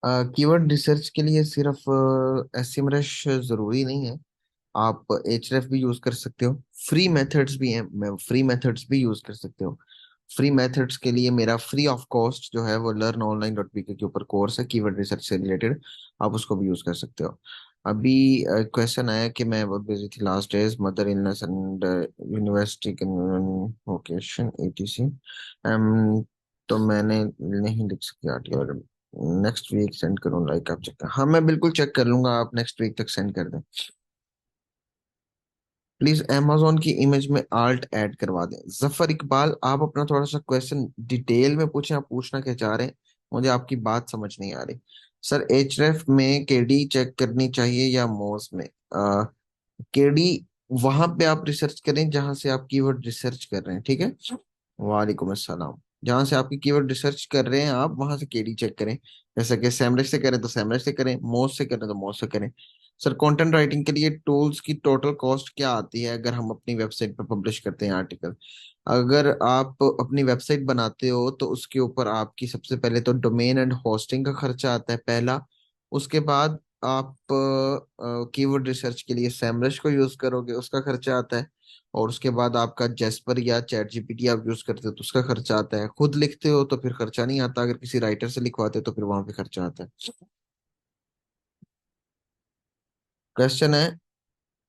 Keyword research के लिए सिर्फ एसईएमएस जरूरी नहीं है। आप एचरेफ भी यूज कर सकते हो। फ्री मेथड्स भी हैं, मैं फ्री मेथड्स भी यूज कर सकते हो। फ्री मेथड्स के लिए मेरा फ्री ऑफ कॉस्ट जो है वो learnonline.pk के ऊपर कोर्स है कीवर्ड रिसर्च से रिलेटेड। आप उसको भी यूज कर सकते हो। अभी क्वेश्चन आया कि मैं बहुत बिजी थी last days, mother illness and university vocation etc. तो मैंने नहीं लिख सकी आर्टिकल। नेक्स्ट वीक सेंड करूँ, लाइक आप चेक कर, हाँ मैं बिल्कुल चेक कर लूंगा, आप नेक्स्ट वीक तक सेंड कर दें। प्लीज amazon की इमेज में आल्ट ऐड करवा दें। जफर इकबाल, आप अपना थोड़ा सा क्वेश्चन डिटेल में पूछें, आप पूछना क्या चाह रहे हैं, मुझे आपकी बात समझ नहीं आ रही। सर एचरेफ में केडी चेक करनी चाहिए या मोस में? केडी वहां पे आप रिसर्च करें जहां से आप कीवर्ड रिसर्च कर रहे हैं, ठीक है। वालेकुम अस्सलाम। जहां से आपकी कीवर्ड रिसर्च कर रहे हैं आप वहां से केडी चेक करें। जैसे कि सैमरज से करें तो सैमरज से करें, मोज से करें तो मोज से करें। सर कंटेंट राइटिंग के लिए टूल्स की टोटल कॉस्ट क्या आती है अगर हम अपनी वेबसाइट पर पब्लिश करते हैं आर्टिकल? अगर आप अपनी वेबसाइट बनाते हो तो उसके ऊपर आपकी सबसे पहले तो डोमेन एंड होस्टिंग का खर्चा आता है पहला। उसके बाद आप कीवर्ड रिसर्च के लिए सैमरज को यूज करोगे, उसका खर्चा आता है। और उसके बाद आपका जेस्पर या चैट जीपीटी आप यूज करते हो तो उसका खर्चा आता है। खुद लिखते हो तो फिर खर्चा नहीं आता, अगर किसी राइटर से लिखवाते हो तो फिर वहां पे खर्चा आता है। क्वेश्चन है,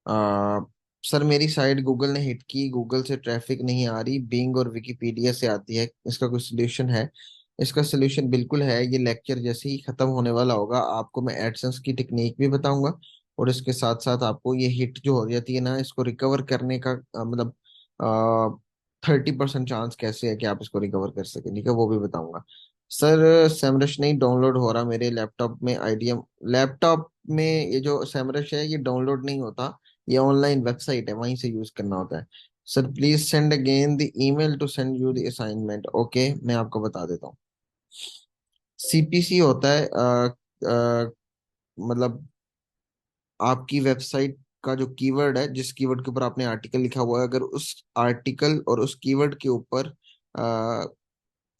आ, सर मेरी साइट गूगल ने हिट की, गूगल से ट्रैफिक नहीं आ रही, बिंग और विकिपीडिया से आती है, इसका कोई सोल्यूशन है? इसका सोल्यूशन बिल्कुल है। ये लेक्चर जैसे ही खत्म होने वाला होगा आपको मैं एडसेंस की टेक्निक भी बताऊंगा। और इसके साथ साथ आपको ये हिट जो हो जाती है ना, इसको रिकवर करने का मतलब 30% चांस कैसे है कि आप इसको रिकवर कर सकें, ठीक है, वो भी बताऊंगा। सर सेमरश नहीं डाउनलोड हो रहा मेरे लैपटॉप में, आईडीएम लैपटॉप में ये जो सेमरश है ये डाउनलोड नहीं होता। ये ऑनलाइन वेबसाइट है, वहीं से यूज करना होता है। Sir please send again the email to send you the assignment. Okay, मैं आपको बता देता हूँ। सीपीसी होता है मतलब आपकी वेबसाइट का जो कीवर्ड है, जिस कीवर्ड के ऊपर आपने आर्टिकल लिखा हुआ है, अगर उस आर्टिकल और उस कीवर्ड के ऊपर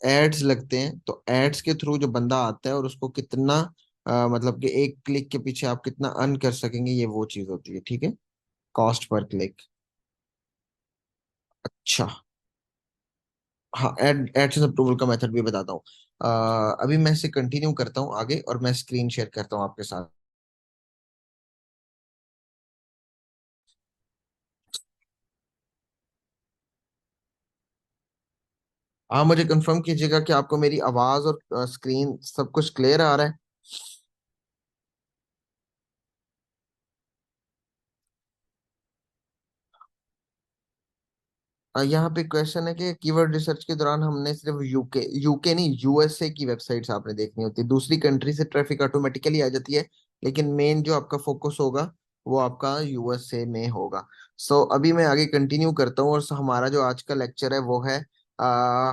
एड्स लगते हैं तो एड्स के थ्रू जो बंदा आता है और उसको कितना मतलब कि एक क्लिक के पीछे आप कितना अर्न कर सकेंगे, ये वो चीज होती है, ठीक है। Cost per click. अच्छा, हाँ एडसेंस अप्रूवल का मेथड भी बताता हूँ। अभी मैं इसे कंटिन्यू करता हूँ आगे और मैं स्क्रीन शेयर करता हूँ आपके साथ। हाँ मुझे कंफर्म कीजिएगा कि आपको मेरी आवाज और स्क्रीन सब कुछ क्लियर आ रहा है। यहाँ पे क्वेश्चन है कि कीवर्ड रिसर्च के दौरान हमने सिर्फ यूके यूके नहीं यूएसए की वेबसाइट्स आपने देखनी होती है, दूसरी कंट्री से ट्रैफिक ऑटोमेटिकली आ जाती है, लेकिन मेन जो आपका फोकस होगा वो आपका यूएसए में होगा। अभी मैं आगे कंटिन्यू करता हूँ और हमारा जो आज का लेक्चर है वो है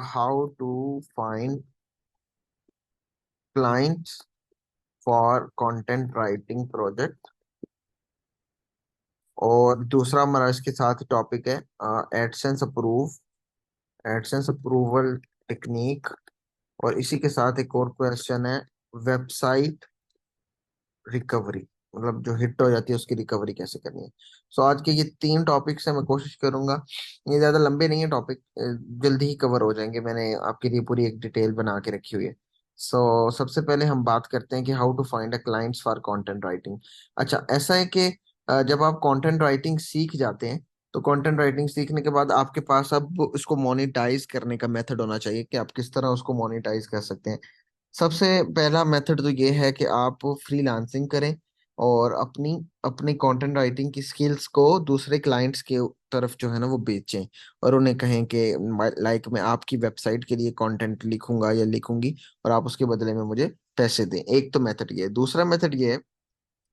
how to find clients for content writing project. और दूसरा हमारा इसके साथ टॉपिक है एडसेंस एडसेंस अप्रूवल टेक्निक। और इसी के साथ एक और क्वेश्चन है, वेबसाइट रिकवरी, मतलब जो हिट हो जाती है उसकी रिकवरी कैसे करनी है। आज के ये तीन टॉपिक्स है, मैं कोशिश करूंगा ये ज्यादा लंबे नहीं है टॉपिक, जल्दी ही कवर हो जाएंगे, मैंने आपके लिए पूरी एक डिटेल बना के रखी हुई है। सबसे पहले हम बात करते हैं कि how to find a clients for content writing. अच्छा ऐसा है कि जब आप कंटेंट राइटिंग सीख जाते हैं तो कंटेंट राइटिंग सीखने के बाद आपके पास अब उसको मोनेटाइज करने का मेथड होना चाहिए कि आप किस तरह उसको मोनेटाइज कर सकते हैं। सबसे पहला मेथड तो ये है कि आप फ्रीलांसिंग करें और अपनी अपनी कंटेंट राइटिंग की स्किल्स को दूसरे क्लाइंट्स के तरफ जो है ना वो बेचें। और उन्हें कहें कि लाइक मैं आपकी वेबसाइट के लिए कंटेंट लिखूंगा या लिखूंगी और आप उसके बदले में मुझे पैसे दें। एक तो मेथड ये है। दूसरा मेथड ये है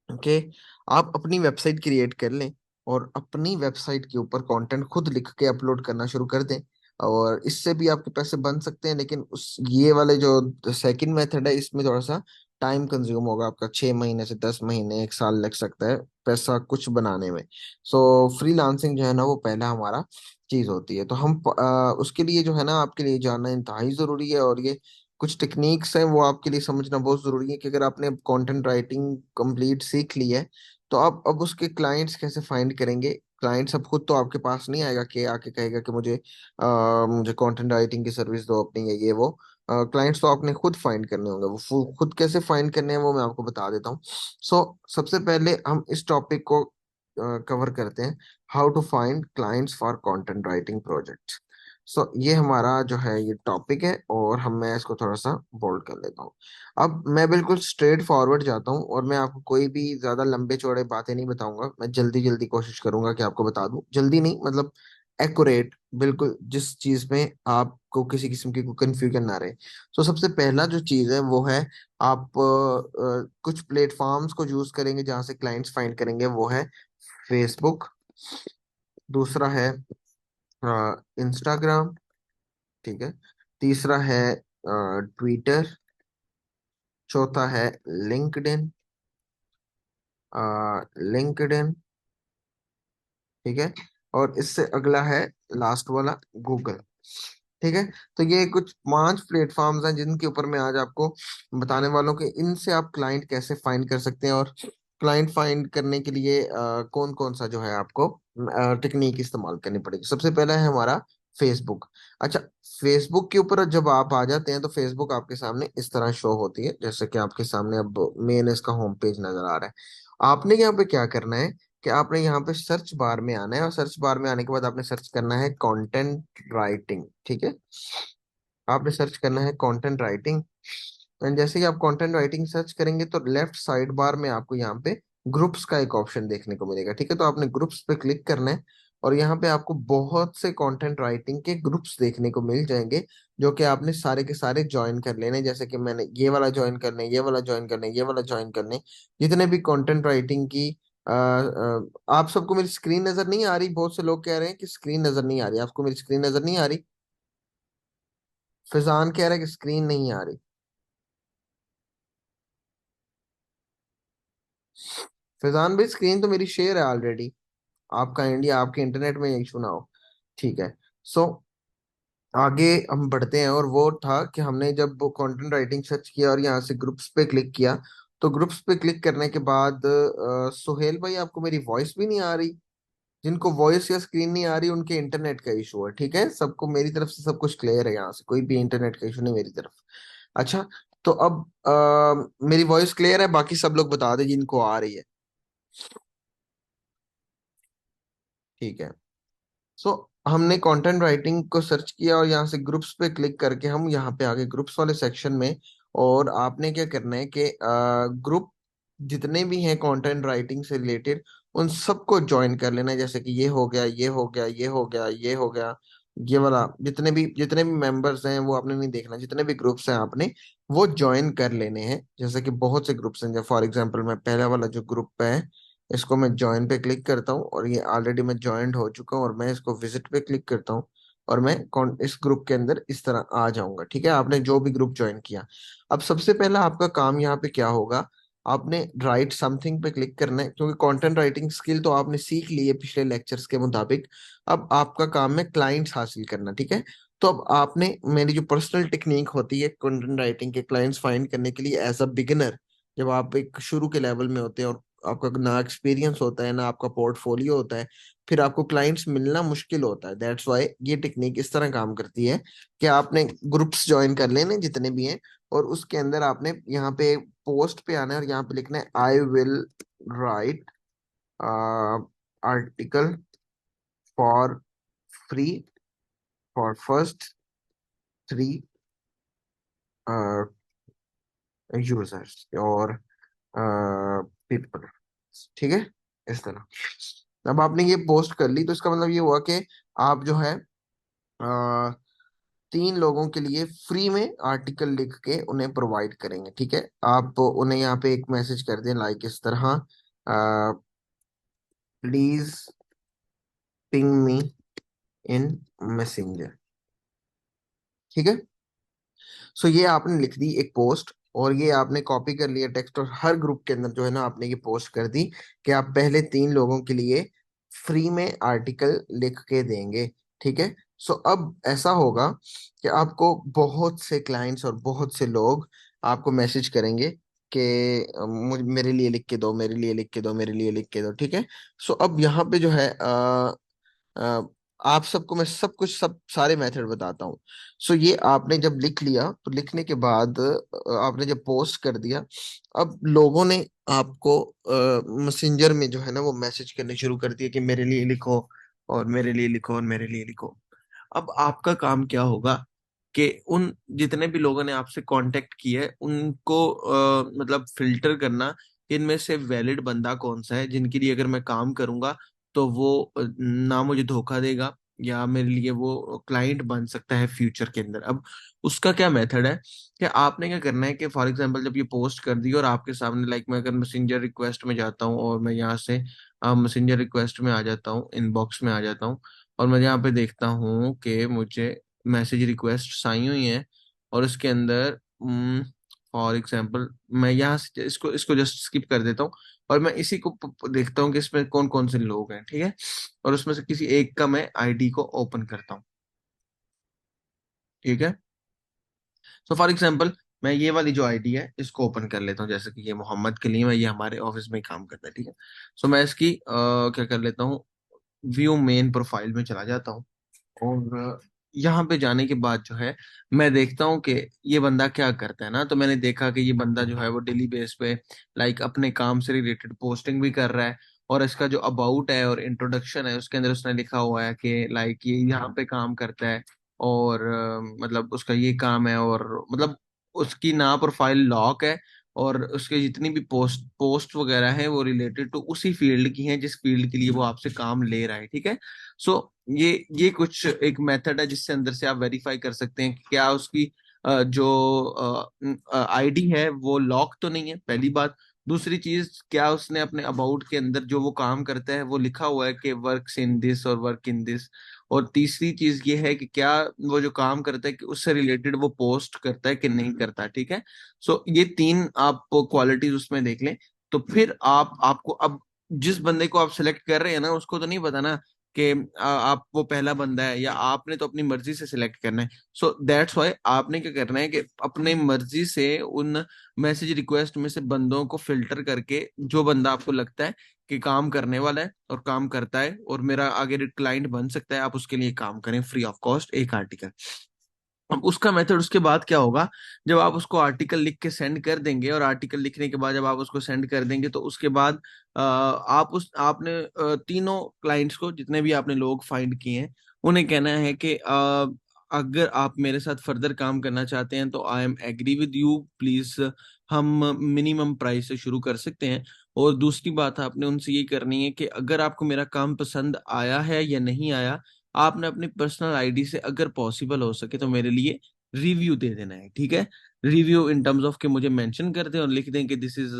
कि आप अपनी वेबसाइट क्रिएट कर लें और अपनी वेबसाइट के ऊपर कंटेंट खुद लिख के अपलोड करना शुरू कर दें। और इससे भी आपके पैसे बन सकते हैं, लेकिन उस ये वाले जो सेकंड मेथड है इसमें थोड़ा सा टाइम कंज्यूम होगा आपका, 6 महीने से 10 महीने, एक साल लग सकता है पैसा कुछ बनाने में। फ्रीलांसिंग जो है ना वो पहला हमारा चीज होती है। तो हम उसके लिए जो है ना आपके लिए जानना इंतहाई जरूरी है। और ये कुछ टेक्निक्स हैं वो आपके लिए समझना बहुत जरूरी है कि अगर आपने कंटेंट राइटिंग कंप्लीट सीख ली है तो आप अब उसके क्लाइंट्स कैसे फाइंड करेंगे। क्लाइंट्स अब खुद तो आपके पास नहीं आएगा कि आके कहेगा कि मुझे कंटेंट राइटिंग की सर्विस दो अपनी, ये वो। क्लाइंट्स तो आपने खुद फाइंड करने होंगे। वो खुद कैसे फाइंड करने हैं वो मैं आपको बता देता हूँ। सबसे पहले हम इस टॉपिक को कवर करते हैं, how to find clients for content writing project. ये हमारा जो है ये टॉपिक है, और मैं इसको थोड़ा सा बोल्ड कर लेता हूँ। अब मैं बिल्कुल स्ट्रेट फॉरवर्ड जाता हूँ, और मैं आपको कोई भी ज्यादा लंबे चौड़े बातें नहीं बताऊंगा। मैं जल्दी जल्दी कोशिश करूंगा कि आपको बता दूं, जल्दी नहीं मतलब एक्यूरेट, बिल्कुल जिस चीज में आपको किसी किस्म की कोई कंफ्यूजन ना रहे। सबसे पहला जो चीज है वो है, आप कुछ प्लेटफॉर्म्स को यूज करेंगे जहां से क्लाइंट्स फाइंड करेंगे, वो है फेसबुक, दूसरा है इंस्टाग्राम, ठीक है, तीसरा है ट्विटर, चौथा है लिंक्डइन, लिंक्डइन, ठीक है, और इससे अगला है लास्ट वाला गूगल, ठीक है। तो ये कुछ 5 प्लेटफॉर्म्स हैं जिनके ऊपर मैं आज आपको बताने वालों कि इनसे आप क्लाइंट कैसे फाइंड कर सकते हैं, और क्लाइंट फाइंड करने के लिए कौन कौन सा जो है आपको टेक्निक इस्तेमाल करनी पड़ेगी। सबसे पहला है हमारा फेसबुक। अच्छा, फेसबुक के ऊपर जब आप आ जाते हैं तो फेसबुक आपके सामने इस तरह शो होती है, जैसे कि आपके सामने अब मेन इसका होम पेज नजर आ रहा है। आपने यहाँ पे क्या करना है कि आपने यहाँ पे सर्च बार में आना है, और सर्च बार में आने के बाद आपने सर्च करना है कंटेंट राइटिंग, ठीक है। आपने सर्च करना है कंटेंट राइटिंग, एंड जैसे ही आप कंटेंट राइटिंग सर्च करेंगे तो लेफ्ट साइड बार में आपको यहाँ पे ग्रुप्स का एक ऑप्शन देखने को मिलेगा, ठीक है। तो आपने ग्रुप्स पे क्लिक करना है, और यहाँ पे आपको बहुत से कंटेंट राइटिंग के ग्रुप्स देखने को मिल जाएंगे, जो कि आपने सारे के सारे ज्वाइन कर लेने हैं। जैसे कि मैंने ये वाला ज्वाइन करने, ये वाला ज्वाइन करने, ये वाला ज्वाइन करने, जितने भी कंटेंट राइटिंग की आप सबको मेरी स्क्रीन नजर नहीं आ रही? बहुत से लोग कह रहे हैं कि स्क्रीन नजर नहीं आ रही। आपको मेरी स्क्रीन नजर नहीं आ रही? फिजान कह रहा है कि स्क्रीन नहीं आ रही। फैजान भाई, स्क्रीन तो मेरी शेयर है ऑलरेडी। आपका इंडिया, आपके इंटरनेट में इशू ना हो, ठीक है। सो आगे हम बढ़ते हैं, और वो था कि हमने जब वो कंटेंट राइटिंग सर्च किया और यहाँ से ग्रुप्स पे क्लिक किया, तो ग्रुप्स पे क्लिक करने के बाद सुहेल भाई, आपको मेरी वॉइस भी नहीं आ रही? जिनको वॉइस या स्क्रीन नहीं आ रही उनके इंटरनेट का इशू है, ठीक है। सबको मेरी तरफ से सब कुछ क्लियर है, यहाँ से कोई भी इंटरनेट का इशू नहीं मेरी तरफ। अच्छा, तो अब मेरी वॉइस क्लियर है? बाकी सब लोग बता दें जिनको आ रही है। ठीक है। सो हमने कंटेंट राइटिंग को सर्च किया, और यहाँ से ग्रुप्स पे क्लिक करके हम यहाँ पे आगे ग्रुप्स वाले सेक्शन में। और आपने क्या करना है कि ग्रुप जितने भी हैं कंटेंट राइटिंग से रिलेटेड, उन सबको ज्वाइन कर लेना है। जैसे कि ये हो गया, ये हो गया, ये हो गया, ये हो गया, ये वाला, जितने भी मेंबर्स हैं वो आपने नहीं देखना, जितने भी ग्रुप्स हैं आपने वो ज्वाइन कर लेने हैं। जैसे कि बहुत से ग्रुप्स हैं, जैसे फॉर एग्जांपल मैं पहला वाला जो ग्रुप है इसको मैं ज्वाइन पे क्लिक करता हूँ, और ये ऑलरेडी मैं ज्वाइंट हो चुका हूँ, और मैं इसको विजिट पे क्लिक करता हूँ, और मैं इस ग्रुप के अंदर इस तरह आ जाऊंगा, ठीक है। आपने जो भी ग्रुप ज्वाइन किया, अब सबसे पहला आपका काम यहाँ पे क्या होगा, आपने राइट समथिंग पे क्लिक करना है, क्योंकि कंटेंट राइटिंग स्किल तो आपने सीख ली है पिछले लेक्चर्स के मुताबिक। अब आपका काम है क्लाइंट्स हासिल करना, ठीक है। तो अब आपने, मेरी जो पर्सनल टेक्निक होती है कंटेंट राइटिंग के क्लाइंट्स फाइंड करने के लिए एज अ बिगिनर, जब आप एक शुरू के लेवल में होते हैं और आपका ना एक्सपीरियंस होता है ना आपका पोर्टफोलियो होता है, फिर आपको क्लाइंट्स मिलना मुश्किल होता है। दैट्स वाई ये टेक्निक इस तरह काम करती है कि आपने ग्रुप्स ज्वाइन कर लेने जितने भी हैं, और उसके अंदर आपने यहाँ पे पोस्ट पे आना है, और यहाँ पे लिखना है I will write article for free for first 3 users और पीपल, ठीक है, इस तरह। अब आपने ये पोस्ट कर ली, तो इसका मतलब ये हुआ कि आप जो है 3 लोगों के लिए फ्री में आर्टिकल लिख के उन्हें प्रोवाइड करेंगे, ठीक है। आप उन्हें यहाँ पे एक मैसेज कर दें लाइक इस तरह, please ping me in messenger, ठीक है। ये आपने लिख दी एक पोस्ट, और ये आपने कॉपी कर लिया टेक्स्ट, और हर ग्रुप के अंदर जो है ना आपने ये पोस्ट कर दी कि आप पहले 3 लोगों के लिए फ्री में आर्टिकल लिख के देंगे, ठीक है। सो अब ऐसा होगा कि आपको बहुत से क्लाइंट्स और बहुत से लोग आपको मैसेज करेंगे कि मुझे मेरे लिए लिख के दो, मेरे लिए लिख के दो, मेरे लिए लिख के दो, ठीक है। सो अब यहाँ पे जो है अ, आप सबको मैं सब कुछ सब सारे मेथड बताता हूँ। सो ये आपने जब लिख लिया तो लिखने के बाद आपने जब पोस्ट कर दिया, अब लोगों ने आपको मैसेंजर में जो है ना वो मैसेज करने शुरू कर दिया कि मेरे लिए लिखो और मेरे लिए लिखो और मेरे लिए लिखो। अब आपका काम क्या होगा कि उन जितने भी लोगों ने आपसे कांटेक्ट किया है उनको मतलब फिल्टर करना कि इनमें से वैलिड बंदा कौन सा है जिनके लिए अगर मैं काम करूंगा तो वो ना मुझे धोखा देगा या मेरे लिए वो क्लाइंट बन सकता है फ्यूचर के अंदर। अब उसका क्या मेथड है कि आपने क्या करना है कि फॉर एग्जांपल जब ये पोस्ट कर दी और आपके सामने लाइक मैं अगर मैसेंजर रिक्वेस्ट में जाता हूँ और मैं यहाँ से मैसेंजर रिक्वेस्ट में आ जाता हूँ, इनबॉक्स में आ जाता हूँ और मैं यहाँ पे देखता हूँ कि मुझे मैसेज रिक्वेस्ट आई हुई है और इसके अंदर फॉर एग्जांपल मैं यहाँ से इसको इसको जस्ट स्किप कर देता हूँ और मैं इसी को देखता हूँ कि इसमें कौन कौन से लोग हैं, ठीक है। और उसमें से किसी एक का मैं आईडी को ओपन करता हूँ, ठीक है। सो फॉर एग्जांपल मैं ये वाली जो आईडी है इसको ओपन कर लेता हूँ, जैसे कि ये मोहम्मद कलीम है, ये हमारे ऑफिस में ही काम करता है, ठीक है। सो मैं इसकी क्या कर लेता हूँ, व्यू मेन प्रोफाइल में चला जाता हूँ और यहाँ पे जाने के बाद जो है मैं देखता हूँ कि ये बंदा क्या करता है ना। तो मैंने देखा कि ये बंदा जो है वो डेली बेस पे लाइक अपने काम से रिलेटेड पोस्टिंग भी कर रहा है और इसका जो अबाउट है और इंट्रोडक्शन है उसके अंदर उसने लिखा हुआ है कि लाइक ये यहाँ पे काम करता है और मतलब उसका ये काम है और मतलब उसकी ना प्रोफाइल लॉक है और उसके जितनी भी पोस्ट वगैरह है वो रिलेटेड टू उसी फील्ड की हैं जिस फील्ड के लिए वो आपसे काम ले रहा है, ठीक है। सो ये कुछ एक मेथड है जिससे अंदर से आप वेरीफाई कर सकते हैं कि क्या उसकी जो आईडी है वो लॉक तो नहीं है, पहली बात। दूसरी चीज, क्या उसने अपने अबाउट के अंदर जो वो काम करता है वो लिखा हुआ है कि वर्क्स इन दिस और वर्क इन दिस। और तीसरी चीज ये है कि क्या वो जो काम करता है कि उससे रिलेटेड वो पोस्ट करता है कि नहीं करता, ठीक है। सो ये तीन आप क्वालिटीज उसमें देख लें। तो फिर आप आपको अब जिस बंदे को आप सिलेक्ट कर रहे हैं ना उसको तो नहीं पता ना कि आप वो पहला बंदा है या आपने तो अपनी मर्जी से सिलेक्ट करना है। सो दैट्स वाई आपने क्या करना है कि अपने मर्जी से उन मैसेज रिक्वेस्ट में से बंदों को फिल्टर करके जो बंदा आपको लगता है कि काम करने वाला है और काम करता है और मेरा आगे क्लाइंट बन सकता है, आप उसके लिए काम करें फ्री ऑफ कॉस्ट एक आर्टिकल। अब उसका मेथड उसके बाद क्या होगा, जब आप उसको आर्टिकल लिख के सेंड कर देंगे और आर्टिकल लिखने के बाद जब आप उसको सेंड कर देंगे तो उसके बाद आप उस आपने तीनों क्लाइंट्स को जितने भी आपने लोग फाइंड किए हैं उन्हें कहना है कि अगर आप मेरे साथ फर्दर काम करना चाहते हैं तो I am agree with you please, हम मिनिमम प्राइस से शुरू कर सकते हैं। और दूसरी बात आपने उनसे ये करनी है कि अगर आपको मेरा काम पसंद आया है या नहीं आया, आपने अपनी पर्सनल आईडी से अगर पॉसिबल हो सके तो मेरे लिए रिव्यू दे देना है, ठीक है। रिव्यू इन टर्म्स ऑफ कि मुझे मेंशन कर दें और लिख दें कि this is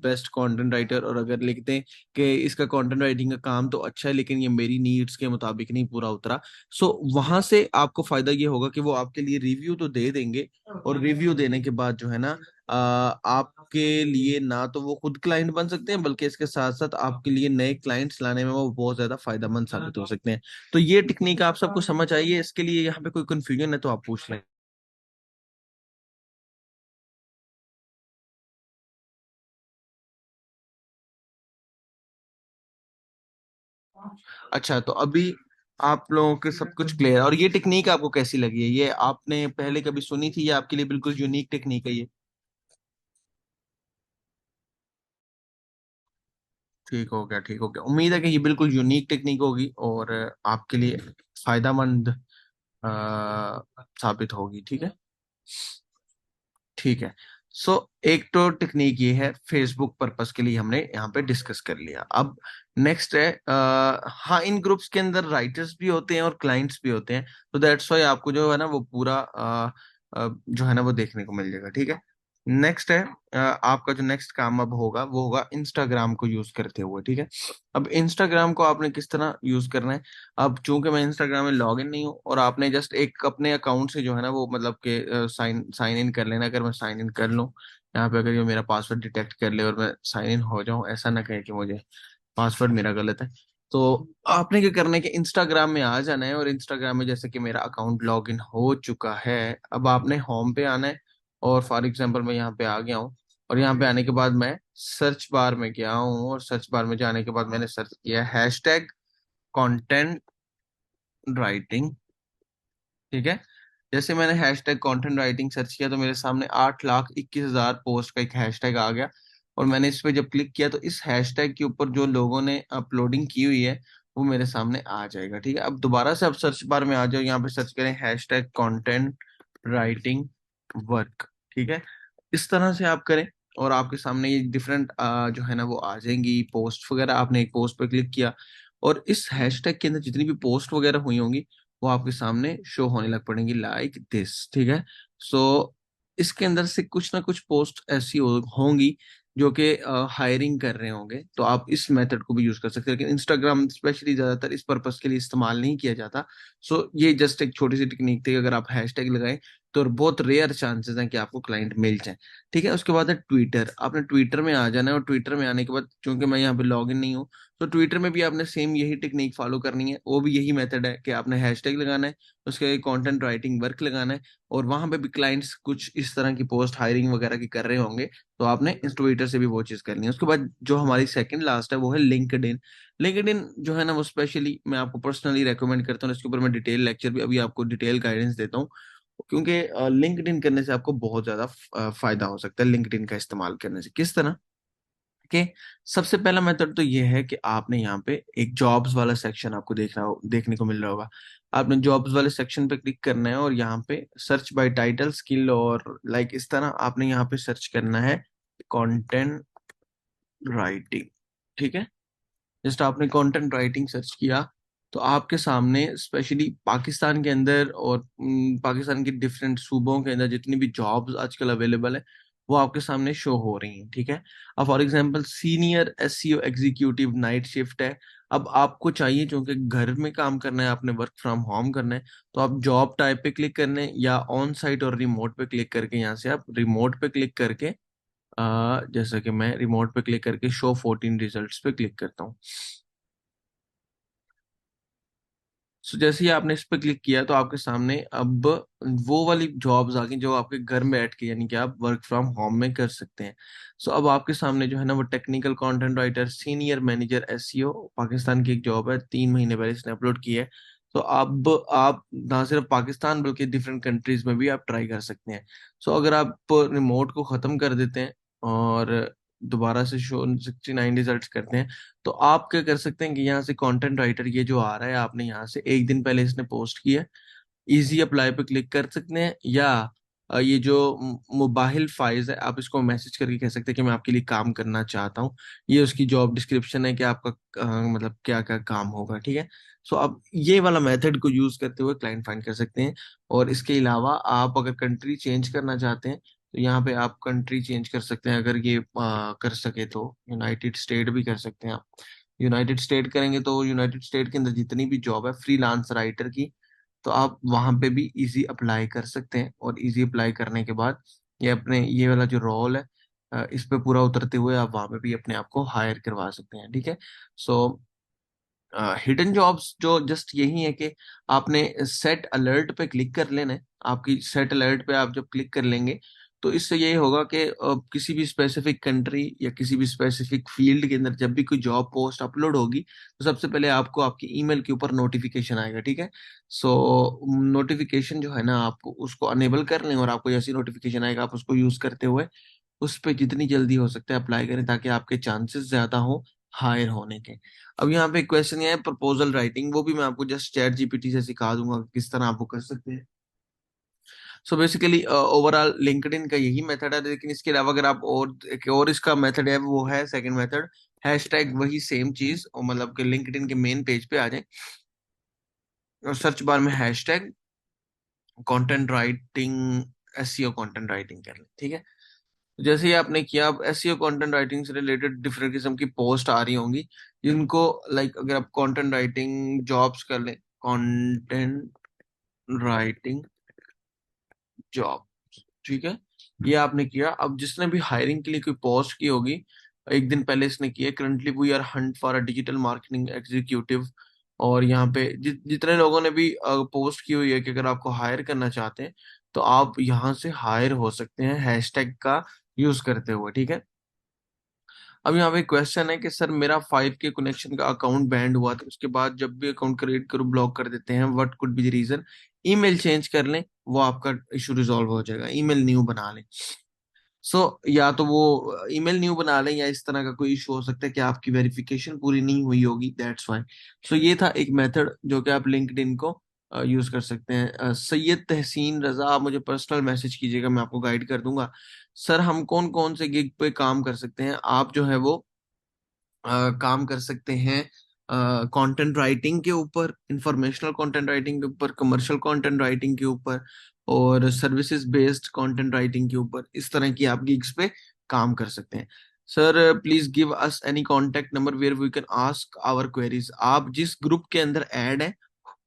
best content writer, और अगर लिख दें कि इसका कंटेंट राइटिंग का काम तो अच्छा है लेकिन ये मेरी नीड्स के मुताबिक नहीं पूरा उतरा। सो वहां से आपको फायदा ये होगा कि वो आपके लिए रिव्यू तो दे देंगे और रिव्यू देने के बाद जो है ना आपके लिए ना तो वो खुद क्लाइंट बन सकते हैं बल्कि इसके साथ साथ आपके लिए नए क्लाइंट्स लाने में वो बहुत ज्यादा फायदेमंद साबित हो सकते हैं। तो ये टेक्निक आप सबको समझ आई है, इसके लिए यहाँ पे कोई कंफ्यूजन है तो आप पूछ लें। अच्छा, तो अभी आप लोगों के सब कुछ क्लियर है और ये टेक्निक आपको कैसी लगी है, ये आपने पहले कभी सुनी थी या आपके लिए बिल्कुल यूनिक टेक्निक है ये? ठीक हो गया, ठीक हो गया। उम्मीद है कि ये बिल्कुल यूनिक टेक्निक होगी और आपके लिए फायदेमंद साबित होगी, ठीक है। ठीक है। सो एक तो टेक्निक ये है, फेसबुक पर्पस के लिए हमने यहाँ पे डिस्कस कर लिया। अब नेक्स्ट है हाँ, इन ग्रुप्स के अंदर राइटर्स भी होते हैं और क्लाइंट्स भी होते हैं, तो दैट्स वाई आपको जो है ना वो पूरा जो है ना वो देखने को मिल जाएगा, ठीक है। नेक्स्ट है आपका जो नेक्स्ट काम अब होगा वो होगा इंस्टाग्राम को यूज करते हुए, ठीक है। अब इंस्टाग्राम को आपने किस तरह यूज करना है। अब चूंकि मैं इंस्टाग्राम में लॉग इन नहीं हूँ और आपने जस्ट एक अपने अकाउंट से जो है ना वो मतलब के साइन साइन इन कर लेना। अगर मैं साइन इन कर लूँ यहाँ पे, अगर ये मेरा पासवर्ड डिटेक्ट कर ले और मैं साइन इन हो जाऊं, ऐसा ना कहे कि मुझे पासवर्ड मेरा गलत है। तो आपने क्या करना है कि इंस्टाग्राम में आ जाना है, और इंस्टाग्राम में जैसे कि मेरा अकाउंट लॉगिन हो चुका है, अब आपने होम पे आना है। और फॉर एग्जांपल मैं यहाँ पे आ गया हूँ, और यहाँ पे आने के बाद मैं सर्च बार में गया हूँ, और सर्च बार में जाने के बाद मैंने सर्च किया हैशटैग कंटेंट राइटिंग। ठीक है। जैसे मैंने हैशटैग कंटेंट राइटिंग सर्च किया तो मेरे सामने 8,21,000 पोस्ट का एक हैशटैग आ गया। और मैंने इस पे जब क्लिक किया तो इस हैशटैग के ऊपर जो लोगों ने अपलोडिंग की हुई है वो मेरे सामने आ जाएगा। ठीक है। अब दोबारा से आप सर्च बार में आ जाओ, यहाँ पे सर्च करें हैशटैग कंटेंट राइटिंग वर्क। ठीक है। इस तरह से आप करें, और आपके सामने ये डिफरेंट जो है ना वो आ जाएंगी पोस्ट वगैरह। आपने एक पोस्ट पर क्लिक किया, और इस हैशटैग के अंदर जितनी भी पोस्ट वगैरह हुई होंगी वो आपके सामने शो होने लग पड़ेंगी लाइक दिस। ठीक है। सो इसके अंदर से कुछ ना कुछ पोस्ट ऐसी होंगी जो कि हायरिंग कर रहे होंगे, तो आप इस मेथड को भी यूज कर सकते हैं। लेकिन इंस्टाग्राम स्पेशली ज्यादातर इस पर्पस के लिए इस्तेमाल नहीं किया जाता। सो ये जस्ट एक छोटी सी टेक्निक थी, अगर आप हैशटैग लगाएं तो बहुत रेयर चांसेस हैं कि आपको क्लाइंट मिल जाए। ठीक है। उसके बाद है ट्विटर। आपने ट्विटर में आ जाना है, और ट्विटर में आने के बाद चूंकि मैं यहाँ पे लॉग इन नहीं हूँ, तो ट्विटर में भी आपने सेम यही टेक्निक फॉलो करनी है। वो भी यही मेथड है कि आपने हैशटैग लगाना है, उसके कंटेंट राइटिंग वर्क लगाना है, और वहां पे भी क्लाइंट्स कुछ इस तरह की पोस्ट हायरिंग वगैरह की कर रहे होंगे, तो आपने इस ट्विटर से भी वो चीज करनी है। उसके बाद जो हमारी सेकंड लास्ट है वो है लिंक्डइन। लिंक्डइन जो है ना वो स्पेशली मैं आपको पर्सनली रेकमेंड करता हूँ, इसके ऊपर मैं डिटेल लेक्चर भी अभी आपको डिटेल गाइडेंस देता हूँ। क्योंकि लिंक्डइन करने से आपको बहुत ज्यादा फायदा हो सकता है लिंक्डइन का इस्तेमाल करने से। किस तरह कि सबसे पहला मेथड तो ये है कि आपने यहाँ पे एक जॉब्स वाला सेक्शन आपको देखने को मिल रहा होगा। आपने जॉब्स वाले सेक्शन पे क्लिक करना है, और यहाँ पे सर्च बाय टाइटल स्किल और लाइक इस तरह आपने यहाँ पे सर्च करना है कंटेंट राइटिंग। ठीक है। जस्ट आपने कंटेंट राइटिंग सर्च किया तो आपके सामने स्पेशली पाकिस्तान के अंदर और पाकिस्तान के डिफरेंट सूबों के अंदर जितनी भी जॉब्स आजकल अवेलेबल है वो आपके सामने शो हो रही हैं। ठीक है। अब for example senior SEO executive night shift है। अब आपको चाहिए क्योंकि घर में काम करना है, आपने वर्क फ्रॉम होम करना है, तो आप जॉब टाइप पे क्लिक करने या ऑन साइट और रिमोट पे क्लिक करके, यहाँ से आप रिमोट पे क्लिक करके जैसा कि मैं रिमोट पे क्लिक करके शो 14 रिजल्ट्स पे क्लिक करता हूँ। सो जैसे ही आपने इस पे क्लिक किया तो आपके सामने अब वो वाली जॉब्स आ गई जो आपके घर में बैठ के यानी कि आप वर्क फ्रॉम होम में कर सकते हैं। सो अब आपके सामने जो है ना वो technical content writer senior manager SEO Pakistan की एक जॉब है, 3 महीने पहले इसने अपलोड की है। तो अब आप ना सिर्फ पाकिस्तान बल्कि डिफरेंट कंट्रीज में भी आप ट्राई कर सकते हैं। सो अगर आप रिमोट को खत्म कर देते हैं और दोबारा से शो 69 रिजल्ट करते हैं, तो आप क्या कर सकते हैं कि यहाँ से कंटेंट राइटर ये जो आ रहा है आपने यहाँ से एक दिन पहले इसने पोस्ट किया, इजी अप्लाई पे क्लिक कर सकते हैं, या ये जो मोबाइल फाइज है आप इसको मैसेज करके कह सकते हैं कि मैं आपके लिए काम करना चाहता हूँ। ये उसकी जॉब डिस्क्रिप्शन है कि आपका मतलब क्या क्या काम होगा। ठीक है। सो आप ये वाला मेथड को यूज करते हुए क्लाइंट फाइंड कर सकते हैं। और इसके अलावा आप अगर कंट्री चेंज करना चाहते हैं तो यहाँ पे आप कंट्री चेंज कर सकते हैं। अगर ये कर सके तो यूनाइटेड स्टेट भी कर सकते हैं आप। यूनाइटेड स्टेट करेंगे तो यूनाइटेड स्टेट के अंदर जितनी भी जॉब है फ्रीलांस राइटर की, तो आप वहां पे भी इजी अप्लाई कर सकते हैं। और इजी अप्लाई करने के बाद ये अपने ये वाला जो रोल है इस पे पूरा उतरते हुए आप वहां पे भी अपने आप को हायर करवा सकते हैं। ठीक है। सो हिडन जॉब्स जो जस्ट यही है कि आपने सेट अलर्ट पे क्लिक कर लेना है। आपकी सेट अलर्ट पे आप जब क्लिक कर लेंगे तो इससे यही होगा कि किसी भी स्पेसिफिक कंट्री या किसी भी स्पेसिफिक फील्ड के अंदर जब भी कोई जॉब पोस्ट अपलोड होगी तो सबसे पहले आपको आपकी ईमेल के ऊपर नोटिफिकेशन आएगा। ठीक है। सो नोटिफिकेशन जो है ना आपको उसको अनेबल कर लें, और आपको जैसी नोटिफिकेशन आएगा आप उसको यूज करते हुए उस पे जितनी जल्दी हो सकता है अप्लाई करें ताकि आपके चांसेस ज्यादा हो हायर होने के। अब यहाँ पे क्वेश्चन ये है प्रपोजल राइटिंग, वो भी मैं आपको जस्ट चैट जीपीटी से सिखा दूंगा कि किस तरह आप वो कर सकते हैं। सो बेसिकली ओवरऑल लिंक्डइन का यही मेथड है, लेकिन इसके अलावा अगर आप और एक और इसका मेथड है वो है सेकंड मेथड हैशटैग, वही सेम चीज और मतलब कि लिंक्डइन के मेन पेज पे आ जाए और सर्च बार में hashtag content writing SEO content writing कर लें। ठीक है। जैसे ही आपने किया अब एसईओ कंटेंट राइटिंग से रिलेटेड डिफरेंट किस्म की पोस्ट आ रही होंगी जिनको लाइक अगर आप कंटेंट राइटिंग जॉब्स कर लें, कंटेंट राइटिंग जॉब। ठीक है। ये आपने किया। अब जिसने भी हायरिंग के लिए कोई पोस्ट की होगी एक दिन पहले इसने किया, currently we are hunt for a digital marketing executive. और यहाँ पे जितने लोगों ने भी पोस्ट की हुई है कि अगर आपको हायर करना चाहते हैं तो आप यहाँ से हायर हो सकते हैं हैशटैग का यूज करते हुए, ठीक है। अब यहाँ पे क्वेश्चन है कि सर मेरा 5K कनेक्शन का अकाउंट बैंड हुआ था, उसके बाद जब भी अकाउंट क्रिएट करो ब्लॉक कर देते हैं, what could be the reason. Email change कर लें, वो आपका इशू रिजॉल्व हो जाएगा, ईमेल न्यू बना लें। या तो वो ईमेल न्यू बना लें, या इस तरह का कोई इशू हो सकता है कि आपकी वेरिफिकेशन पूरी नहीं हुई होगी, दैट्स वाई। ये था एक मेथड जो कि आप लिंक्डइन को यूज कर सकते हैं। सैयद तहसीन रजा, आप मुझे पर्सनल मैसेज कीजिएगा, मैं आपको गाइड कर दूंगा। सर हम कौन कौन से गिग पे काम कर सकते हैं, आप जो है वो काम कर सकते हैं कंटेंट राइटिंग के ऊपर, इंफॉर्मेशनल कंटेंट राइटिंग के ऊपर, कमर्शियल कंटेंट राइटिंग के ऊपर, और सर्विसेज बेस्ड कंटेंट राइटिंग के ऊपर। इस तरह की आप गिग्स पे काम कर सकते हैं। Sir please give us any contact number where we can ask our queries. आप जिस ग्रुप के अंदर ऐड है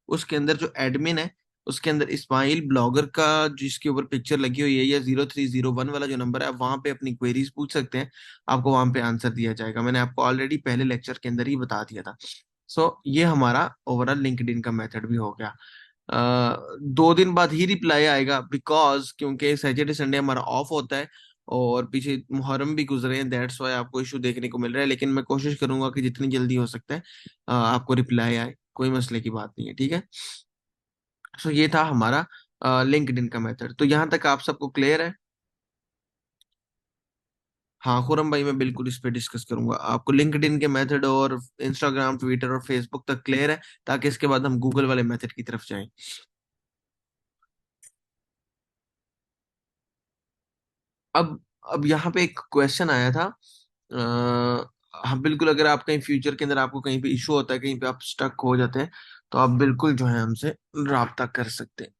उसके अंदर जो एडमिन है, उसके अंदर इस्माइल ब्लॉगर का जिसके ऊपर पिक्चर लगी हुई है, या 0301 वाला जो नंबर है, आप वहां पे अपनी क्वेरीज पूछ सकते हैं, आपको वहां पे आंसर दिया जाएगा। मैंने आपको ऑलरेडी पहले लेक्चर के अंदर ही बता दिया था। ये हमारा ओवरऑल लिंक्डइन का मेथड भी हो गया। 2 दिन बाद ही रिप्लाई आएगा, बिकॉज क्योंकि सैटरडे संडे हमारा ऑफ होता है और पीछे मुहर्रम भी गुजरे हैं, दैट्स वाई आपको इशू देखने को मिल रहा है। लेकिन मैं कोशिश करूंगा कि जितनी जल्दी हो सकता है आपको रिप्लाई आए, कोई मसले की बात नहीं है, ठीक है। ये था हमारा लिंक्डइन का मेथड। तो यहाँ तक आप सबको क्लियर है? हाँ खुरम भाई, मैं बिल्कुल इस पे डिस्कस करूंगा आपको लिंक्डइन के मेथड, और इंस्टाग्राम ट्विटर और फेसबुक तक क्लियर है, ताकि इसके बाद हम गूगल वाले मेथड की तरफ जाएं। अब अब यहाँ पे एक क्वेश्चन आया था। हाँ बिल्कुल, अगर आप कहीं फ्यूचर के अंदर आपको कहीं पे इशू होता है, कहीं पे आप स्टक हो जाते हैं, तो आप बिल्कुल जो है हमसे राब्ता कर सकते हैं।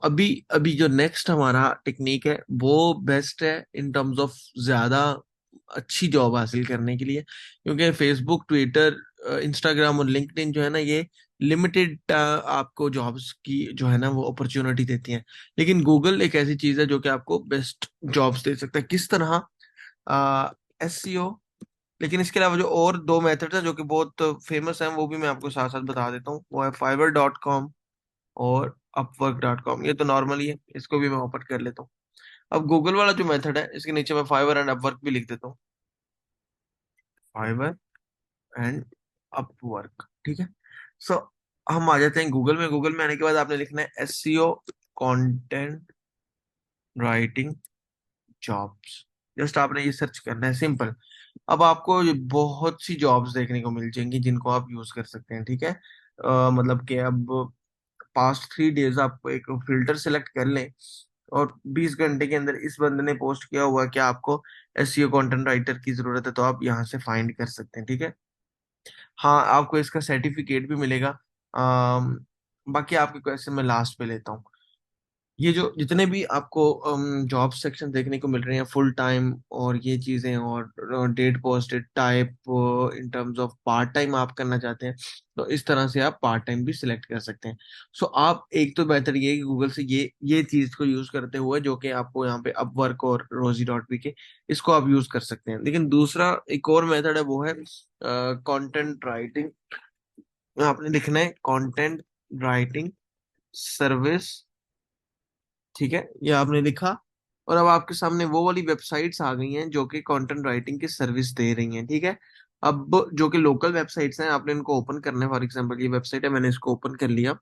अभी अभी जो नेक्स्ट हमारा टेक्निक है वो बेस्ट है इन टर्म्स ऑफ ज्यादा अच्छी जॉब हासिल करने के लिए, क्योंकि फेसबुक, ट्विटर, इंस्टाग्राम और लिंक्डइन जो है ना, ये लिमिटेड आपको जॉब्स की जो है ना वो अपॉर्चुनिटी देती हैं। लेकिन गूगल एक ऐसी चीज है जो कि आपको बेस्ट जॉब्स दे सकता है। किस तरह? एसईओ। लेकिन इसके अलावा जो और दो मेथड है जो कि बहुत फेमस हैं, वो भी मैं आपको साथ साथ बता देता हूँ। वो है fiverr.com और upwork.com। ये तो नॉर्मली है, इसको भी मैं ओपन कर लेता हूँ। अब गूगल वाला जो मेथड है, इसके नीचे मैं फाइवर एंड अपवर्क भी लिख देता हूँ। फाइवर एंड अपवर्क, ठीक है। सो हम आ जाते हैं गूगल में। गूगल में आने के बाद आपने लिखना है SEO content writing jobs. Just आपने ये सर्च करना है, सिंपल। अब आपको ये बहुत सी जॉब्स देखने को मिल जाएंगी जिनको आप यूज कर सकते हैं, ठीक है। मतलब कि अब पास्ट 3 डेज आप एक फिल्टर सेलेक्ट कर लें, और 20 घंटे के अंदर इस बंदे ने पोस्ट किया हुआ कि आपको एसईओ कंटेंट राइटर की जरूरत है, तो आप यहाँ से फाइंड कर सकते हैं, ठीक है। हाँ आपको इसका सर्टिफिकेट भी मिलेगा। बाकी आपके क्वेश्चन मैं लास्ट पे लेता हूँ। ये जो जितने भी आपको जॉब सेक्शन देखने को मिल रहे हैं, फुल टाइम और ये चीजें, और date posted type, in terms of part time आप करना चाहते हैं, तो इस तरह से आप पार्ट टाइम भी सिलेक्ट कर सकते हैं। आप एक तो बेहतर ये है कि गूगल से ये चीज को यूज करते हुए, जो कि आपको यहाँ पे अपवर्क और रोजी डॉट पी के, इसको आप यूज कर सकते हैं। लेकिन दूसरा एक और मेथड है, वो है कंटेंट राइटिंग। आपने लिखना है कंटेंट राइटिंग सर्विस, ठीक है, ये आपने लिखा। और अब आपके सामने वो वाली वेबसाइट्स आ गई हैं जो कि कंटेंट राइटिंग की सर्विस दे रही हैं, ठीक है। अब जो कि लोकल वेबसाइट्स हैं, आपने इनको ओपन करना है। फॉर एग्जांपल ये वेबसाइट है, मैंने इसको ओपन कर लिया।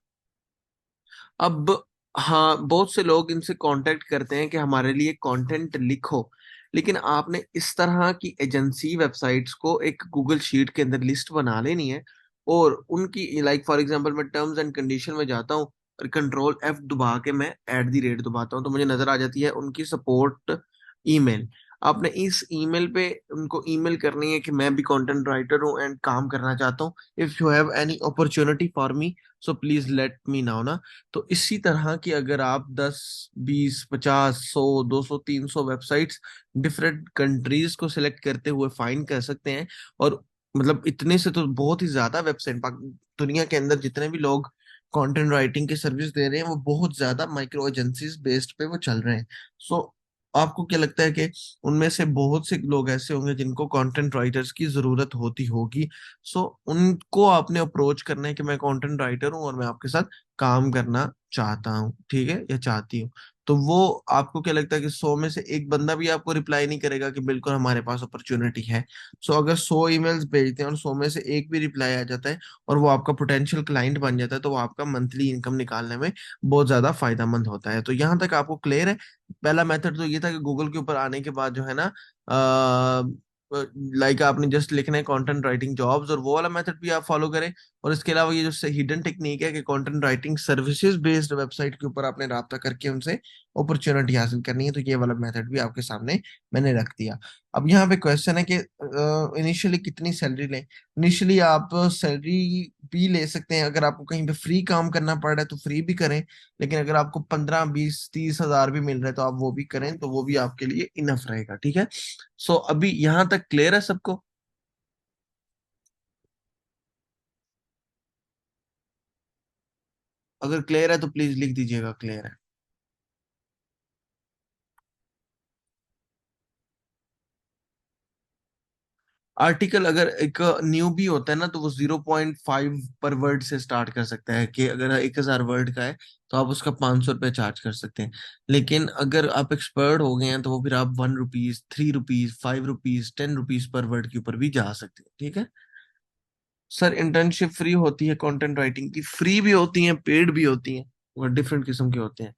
अब हाँ, बहुत से लोग इनसे कांटेक्ट करते हैं कि हमारे लिए कंटेंट लिखो, लेकिन आपने इस तरह की एजेंसी वेबसाइट्स को एक गूगल शीट के अंदर लिस्ट बना लेनी है, और उनकी लाइक फॉर एग्जांपल मैं टर्म्स एंड कंडीशन में जाता हूँ, और कंट्रोल F दबा के मैं @ दबाता हूँ, तो मुझे नजर आ जाती है उनकी सपोर्ट ईमेल। आपने इस ईमेल पे उनको ईमेल करनी है कि मैं भी कंटेंट राइटर हूँ एंड काम करना चाहता हूँ, if you have any opportunity for me, so please let me now ना। तो इसी तरह की अगर आप 10 20 50 100 200 300 वेबसाइट्स डिफरेंट कंट्रीज को सिलेक्ट करते हुए फाइंड कर सकते हैं। और मतलब इतने से तो बहुत ही ज्यादा वेबसाइट, दुनिया के अंदर जितने भी लोग कंटेंट राइटिंग की सर्विस दे रहे हैं, वो बहुत ज्यादा माइक्रो एजेंसीज बेस्ड पे वो चल रहे हैं। सो आपको क्या लगता है कि उनमें से बहुत से लोग ऐसे होंगे जिनको कंटेंट राइटर्स की जरूरत होती होगी? सो उनको आपने अप्रोच करना है कि मैं कंटेंट राइटर हूँ और मैं आपके साथ काम करना चाहता हूँ, ठीक है, या चाहती हूँ। तो वो, आपको क्या लगता है कि 100 में से एक बंदा भी आपको रिप्लाई नहीं करेगा कि बिल्कुल हमारे पास अपॉर्चुनिटी है? सो अगर 100 ईमेल्स भेजते हैं और 100 में से एक भी रिप्लाई आ जाता है और वो आपका पोटेंशियल क्लाइंट बन जाता है, तो वो आपका मंथली इनकम निकालने में बहुत ज्यादा फायदेमंद होता है। तो यहाँ तक आपको क्लियर है? पहला मेथड तो ये था कि गूगल के ऊपर आने के बाद जो है ना, लाइक आपने जस्ट लिखना है कंटेंट राइटिंग जॉब्स, और वो वाला मेथड भी आप फॉलो करें। और इसके अलावा ये जो हिडन टेक्निक है कि content writing services based website के ऊपर आपने राब्ता करके उनसे अपॉर्चुनिटी हासिल करनी है, तो ये वाला मेथड भी आपके सामने मैंने रख दिया। अब यहाँ पे क्वेश्चन है कि इनिशियली कितनी सैलरी लें। इनिशियली आप सैलरी भी ले सकते हैं, अगर आपको कहीं पे फ्री काम करना पड़ रहा है तो फ्री भी करें, लेकिन अगर आपको 15 20 30 हजार भी मिल रहे हैं तो आप वो भी करें, तो वो भी आपके लिए इनफ रहेगा, ठीक है। सो अभी यहां तक क्लियर है सबको? अगर क्लियर है तो प्लीज लिख दीजिएगा क्लियर है। आर्टिकल अगर एक न्यू भी होता है ना, तो वो 0.5 पर वर्ड से स्टार्ट कर सकता है, कि अगर 1,000 वर्ड का है तो आप उसका 500 रुपये चार्ज कर सकते हैं। लेकिन अगर आप एक्सपर्ट हो गए हैं तो वो फिर आप 1 rupees, 3 rupees, 5 rupees, 10 rupees per word के ऊपर भी जा सकते हैं, ठीक है। सर इंटर्नशिप फ्री होती है कंटेंट राइटिंग की, फ्री भी होती हैं, पेड भी होती हैं, और डिफरेंट किस्म के होते हैं।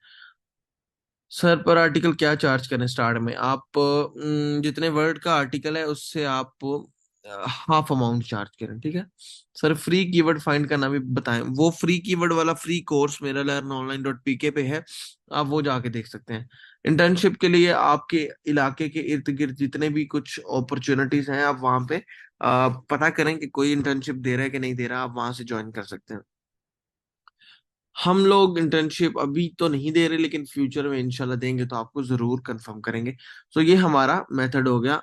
सर पर आर्टिकल क्या चार्ज करें स्टार्ट में? आप जितने वर्ड का आर्टिकल है उससे आप हाफ अमाउंट चार्ज करें, ठीक है। सर फ्री कीवर्ड फाइंड करना भी बताएं। वो फ्री कीवर्ड वाला फ्री कोर्स मेरा learnonline.pk पे है, आप वो जाके देख सकते हैं। इंटर्नशिप के लिए आपके इलाके के इर्द गिर्द जितने भी कुछ अपॉर्चुनिटीज हैं, आप वहां पे पता करें कि कोई इंटर्नशिप दे रहा है कि नहीं दे रहा, आप वहां से ज्वाइन कर सकते हैं। हम लोग इंटर्नशिप अभी तो नहीं दे रहे, लेकिन फ्यूचर में इंशाल्लाह देंगे, तो आपको जरूर कंफर्म करेंगे। तो ये हमारा मेथड हो गया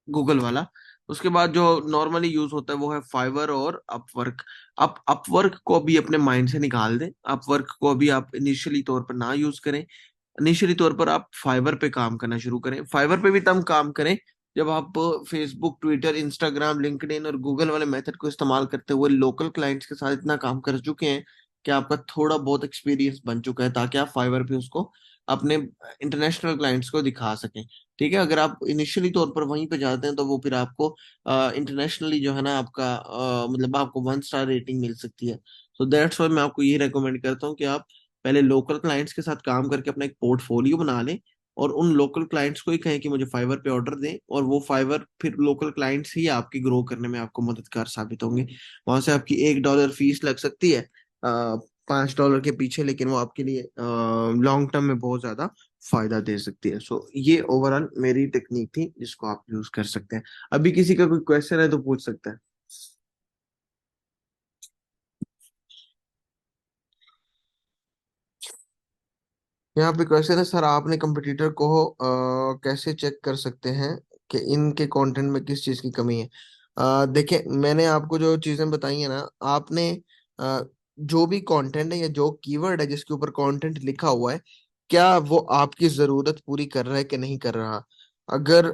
गूगल वाला। उसके बाद जो नॉर्मली यूज होता है वो है फाइवर और अपवर्क। आप अपवर्क को भी अपने माइंड से निकाल दें, अपवर्क को अभी आप इनिशियली तौर पर ना यूज करें। इनिशियली तौर पर आप फाइवर पे काम करना शुरू करें। फाइवर पे भी तब काम करें जब आप फेसबुक, ट्विटर, इंस्टाग्राम, लिंक्डइन और गूगल वाले मेथड को इस्तेमाल करते हुए लोकल क्लाइंट्स के साथ इतना काम कर चुके हैं कि आपका थोड़ा बहुत एक्सपीरियंस बन चुका है, ताकि आप फाइवर पे उसको अपने इंटरनेशनल क्लाइंट्स को दिखा सकें, ठीक है। अगर आप इनिशियली तौर पर वहीं पे जाते हैं तो वो फिर आपको इंटरनेशनली जो है ना आपका मतलब आपको 1 स्टार रेटिंग मिल सकती है। तो दैट्स वाई मैं आपको ये रेकमेंड करता हूँ कि आप पहले लोकल क्लाइंट्स के साथ काम करके अपना एक पोर्टफोलियो बना लें, और उन लोकल क्लाइंट्स को ही कहें कि मुझे फाइवर पे ऑर्डर दें, और वो फाइवर फिर लोकल क्लाइंट्स ही आपकी ग्रो करने में आपको मददगार साबित होंगे। वहां से आपकी $1 फीस लग सकती है $5 के पीछे, लेकिन वो आपके लिए लॉन्ग टर्म में बहुत ज्यादा फायदा दे सकती है। सो ये ओवरऑल मेरी टेक्निक थी जिसको आप यूज कर सकते हैं। अभी किसी का कोई क्वेश्चन है तो पूछ सकता है। यहाँ पे क्वेश्चन है, सर आपने कंपटीटर को कैसे चेक कर सकते हैं कि इनके कंटेंट में किस चीज़ की कमी है? देखिए, मैंने आपको जो चीज़ें बताई है ना, आपने अ, जो भी कंटेंट है या जो कीवर्ड है जिसके ऊपर कंटेंट लिखा हुआ है, क्या वो आपकी ज़रूरत पूरी कर रहा है कि नहीं कर रहा? अगर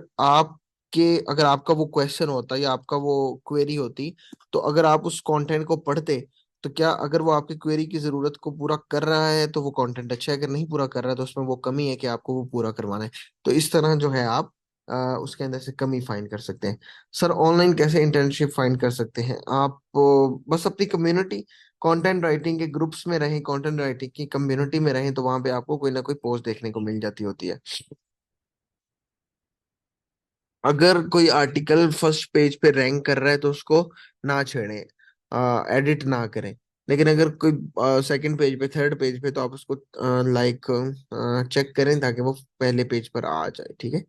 अगर आपका वो क्वेश्चन होता या आपका वो क्वेरी होती, तो अगर आप उस कंटेंट को पढ़ते, तो क्या अगर वो आपकी क्वेरी की जरूरत को पूरा कर रहा है तो वो कंटेंट अच्छा है, अगर नहीं पूरा कर रहा है तो उसमें वो कमी है कि आपको वो पूरा करवाना है। तो इस तरह जो है आप उसके अंदर से कमी फाइंड कर सकते हैं। सर ऑनलाइन कैसे इंटर्नशिप फाइंड कर सकते हैं? आप बस अपनी कम्युनिटी, कंटेंट राइटिंग के ग्रुप्स में रहें, कंटेंट राइटिंग की कम्युनिटी में रहें, तो वहां पे आपको कोई ना कोई पोस्ट देखने को मिल जाती होती है। अगर कोई आर्टिकल फर्स्ट पेज पे रैंक कर रहा है तो उसको ना छेड़ें, एडिट ना करें। लेकिन अगर कोई सेकंड पेज पे, थर्ड पेज पे, तो आप उसको लाइक चेक करें ताकि वो पहले पेज पर आ जाए, ठीक है।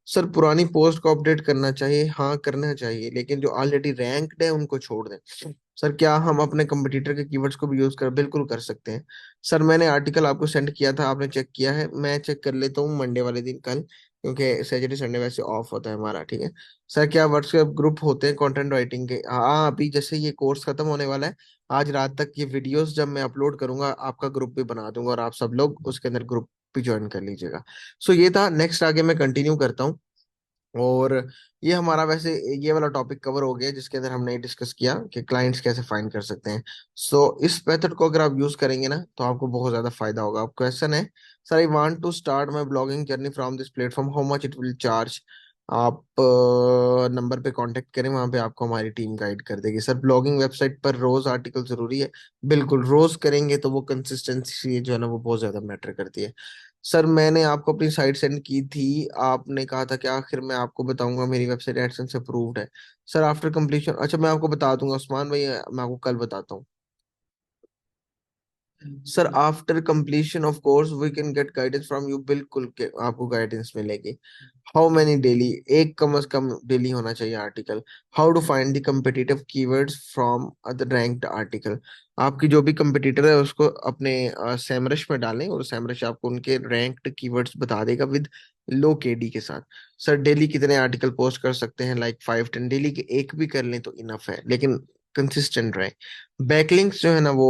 सर पुरानी पोस्ट को अपडेट करना चाहिए? हाँ करना चाहिए, लेकिन जो ऑलरेडी रैंक्ड है उनको छोड़ दें। सर क्या हम अपने कंपटीटर के कीवर्ड्स को भी यूज कर? बिल्कुल कर सकते हैं। सर मैंने आर्टिकल आपको सेंड किया था, आपने चेक किया है? मैं चेक कर लेता हूँ मंडे वाले दिन, कल, क्योंकि सैटरडे संडे वैसे ऑफ होता है हमारा, ठीक है। सर क्या व्हाट्सएप ग्रुप होते हैं कंटेंट राइटिंग के? हाँ, अभी जैसे ये कोर्स खत्म होने वाला है, आज रात तक ये वीडियोस जब मैं अपलोड करूंगा आपका ग्रुप भी बना दूंगा और आप सब लोग उसके अंदर ग्रुप भी ज्वाइन कर लीजिएगा। सो ये था, नेक्स्ट आगे मैं कंटिन्यू करता हूँ। और ये हमारा वैसे ये वाला टॉपिक कवर हो गया जिसके अंदर हमने डिस्कस किया कि क्लाइंट्स कैसे फाइंड कर सकते हैं। सो इस मेथड को अगर आप यूज करेंगे ना तो आपको बहुत ज्यादा फायदा होगा। अब क्वेश्चन है, sir I want to start my blogging journey from this platform, how much it will charge. आप नंबर पे कांटेक्ट करें, वहां पे आपको हमारी टीम गाइड कर देगी। सर ब्लॉगिंग वेबसाइट पर रोज आर्टिकल जरूरी है? बिल्कुल, रोज करेंगे तो वो कंसिस्टेंसी जो है ना वो बहुत ज्यादा मैटर करती है। सर मैंने आपको अपनी साइट सेंड की थी, आपने कहा था कि आखिर मैं आपको बताऊंगा मेरी वेबसाइट एडसेंस अप्रूव्ड है। सर आफ्टर कंप्लीशन, अच्छा मैं आपको बता दूंगा उस्मान भाई, मैं आपको कल बताता हूँ। Sir after completion of course we can get guidance from you, बिल्कुल के आपको गाइडेंस मिलेगी। हाउ मेनी डेली, एक कम से कम डेली होना चाहिए article. How to find the competitive keywords from other ranked article. आपकी जो भी कंपटीटर है उसको अपने सेमरश में डालें और सेमरश आपको उनके रैंक्ड कीवर्ड्स बता देगा विद लो केडी के साथ। सर डेली कितने आर्टिकल पोस्ट कर सकते हैं? लाइक 5-10, डेली के एक भी कर लें तो इनफ है, लेकिन कंसिस्टेंट रहे। बैकलिंक्स जो है ना वो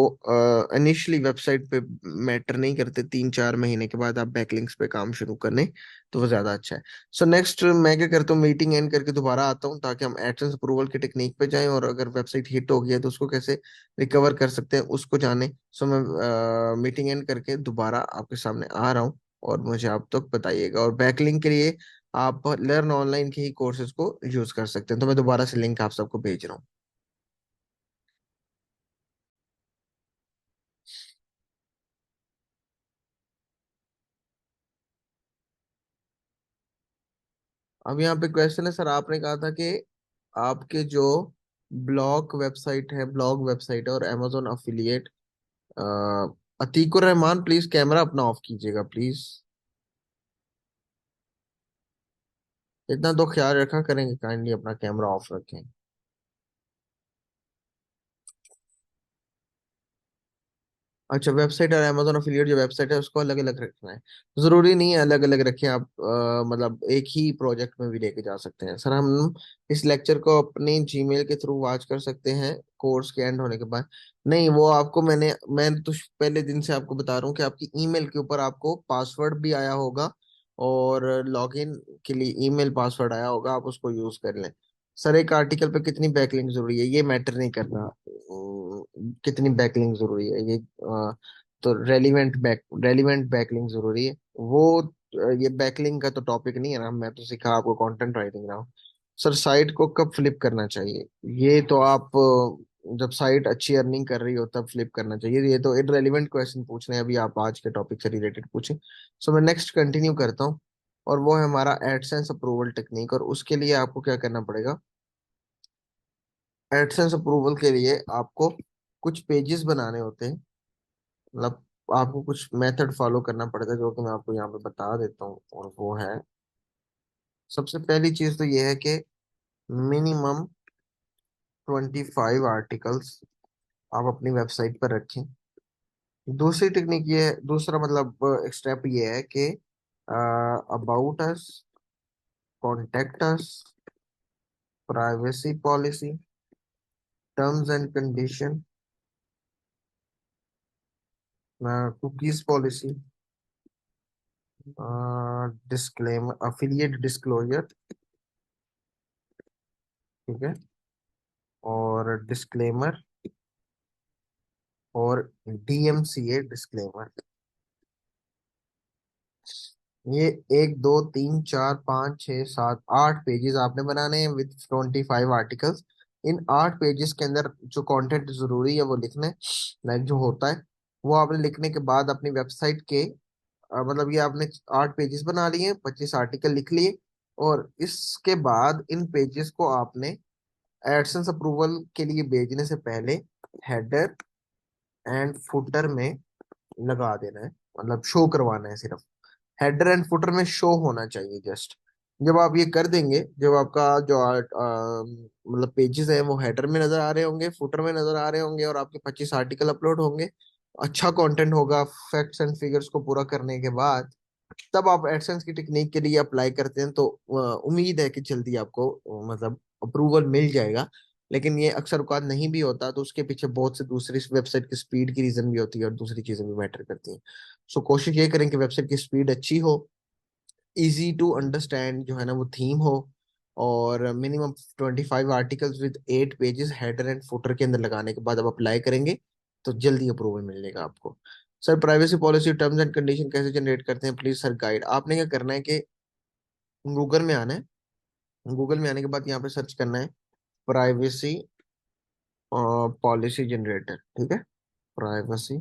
इनिशियली वेबसाइट पे मैटर नहीं करते, 3-4 महीने के बाद आप बैकलिंक्स पे काम शुरू कर लें तो वो ज्यादा अच्छा है। सो नेक्स्ट मैं क्या करता हूँ, मीटिंग एंड करके दोबारा आता हूँ ताकि हम एडसेंस अप्रूवल की टेक्निक पे जाएं, और अगर वेबसाइट हिट हो गई है तो उसको कैसे रिकवर कर सकते हैं उसको जाने। सो मैं मीटिंग एंड करके दोबारा आपके सामने आ रहा हूँ और मुझे आप तक बताइएगा। और बैकलिंक के लिए आप लर्न ऑनलाइन के ही कोर्सेज को यूज कर सकते हैं, तो मैं दोबारा से लिंक आप सबको भेज रहा हूँ। अब यहाँ पे क्वेश्चन है, सर आपने कहा था कि आपके जो ब्लॉग वेबसाइट है और Amazon affiliate, Atiqur Rahman please camera अपना ऑफ कीजिएगा प्लीज। इतना तो ख्याल रखा करेंगे, काइंडली अपना कैमरा ऑफ रखें। अच्छा, वेबसाइट और अमेजोन अफिलिएट जो वेबसाइट है उसको अलग अलग रखना है? जरूरी नहीं है अलग अलग रखें आप, मतलब एक ही प्रोजेक्ट में भी लेके जा सकते हैं। सर हम इस लेक्चर को अपने जीमेल के थ्रू वॉच कर सकते हैं कोर्स के एंड होने के बाद? नहीं, वो आपको मैं तो पहले दिन से आपको बता रहा हूँ कि आपकी ईमेल के ऊपर आपको पासवर्ड भी आया होगा और लॉगिन के लिए ईमेल पासवर्ड आया होगा, आप उसको यूज कर लें। सर एक आर्टिकल पे कितनी बैकलिंक जरूरी है? ये मैटर नहीं करता कितनी बैकलिंक जरूरी है, ये तो रेलिवेंट बैकलिंक जरूरी है वो। ये बैकलिंक का तो टॉपिक नहीं है ना, मैं तो सिखा आपको कंटेंट राइटिंग रहा हूँ। सर साइट को कब फ्लिप करना चाहिए? ये तो आप जब साइट अच्छी अर्निंग कर रही हो तब फ्लिप करना चाहिए। ये तो इररेलेवेंट क्वेश्चन पूछ रहे हैं, अभी आप आज के टॉपिक से रिलेटेड पूछें। सो मैं नेक्स्ट कंटिन्यू करता हूँ, और वो है हमारा एडसेंस अप्रूवल टेक्निक। और उसके लिए आपको क्या करना पड़ेगा, एडसेंस अप्रूवल के लिए आपको कुछ पेजेस बनाने होते हैं, मतलब आपको कुछ मेथड फॉलो करना पड़ेगा जो कि मैं आपको यहाँ पे बता देता हूँ। और वो है, सबसे पहली चीज तो ये है कि मिनिमम 25 आर्टिकल्स आप अपनी वेबसाइट पर रखें। दूसरी टेक्निक ये है, दूसरा मतलब स्टेप ये है कि about us, contact us, privacy policy, terms and condition, cookies policy, disclaimer, affiliate disclosure, ठीक है, और डिस्क्लेमर, और डीएमसीए डिस्क्लेमर। ये 1 2 3 4 5 6 7 8 पेजेस आपने बनाने हैं विद 25 आर्टिकल्स। इन 8 पेजेस के अंदर जो कंटेंट जरूरी है वो लिखना है, लाइक जो होता है वो आपने लिखने के बाद अपनी वेबसाइट के मतलब ये आपने 8 पेजेस बना लिए, 25 आर्टिकल लिख लिए, और इसके बाद इन पेजेस को आपने एडसेंस अप्रूवल के लिए भेजने से पहले हेडर एंड फुटर में लगा देना है, मतलब शो करवाना है सिर्फ। हेडर एंड फुटर में शो होना चाहिए जस्ट। जब आप ये कर देंगे, जब आपका जो मतलब पेजेस है वो हेडर में नजर आ रहे होंगे, फुटर में नजर आ रहे होंगे, और आपके 25 आर्टिकल अपलोड होंगे, अच्छा कंटेंट होगा फैक्ट्स एंड फिगर्स को पूरा करने के बाद, तब आप एडसेंस की टेक्निक के लिए अप्लाई करते हैं तो उम्मीद है कि जल्दी आपको मतलब अप्रूवल मिल जाएगा। लेकिन ये अक्सर औकात नहीं भी होता, तो उसके पीछे बहुत से दूसरी वेबसाइट की स्पीड की रीजन भी होती है और दूसरी चीजें भी मैटर करती हैं। सो कोशिश ये करें कि वेबसाइट की स्पीड अच्छी हो, इजी टू अंडरस्टैंड जो है ना वो थीम हो, और minimum 25 articles with 8 pages header and footer के अंदर लगाने के बाद अब अप्लाई करेंगे तो जल्दी अप्रूवल मिलेगा आपको। Sir privacy policy terms and condition कैसे जनरेट करते हैं, प्लीज सर गाइड। आपने क्या करना है कि गूगल में आना है। गूगल में आने के बाद यहाँ पे सर्च करना है प्राइवेसी पॉलिसी जनरेटर, ठीक है। Privacy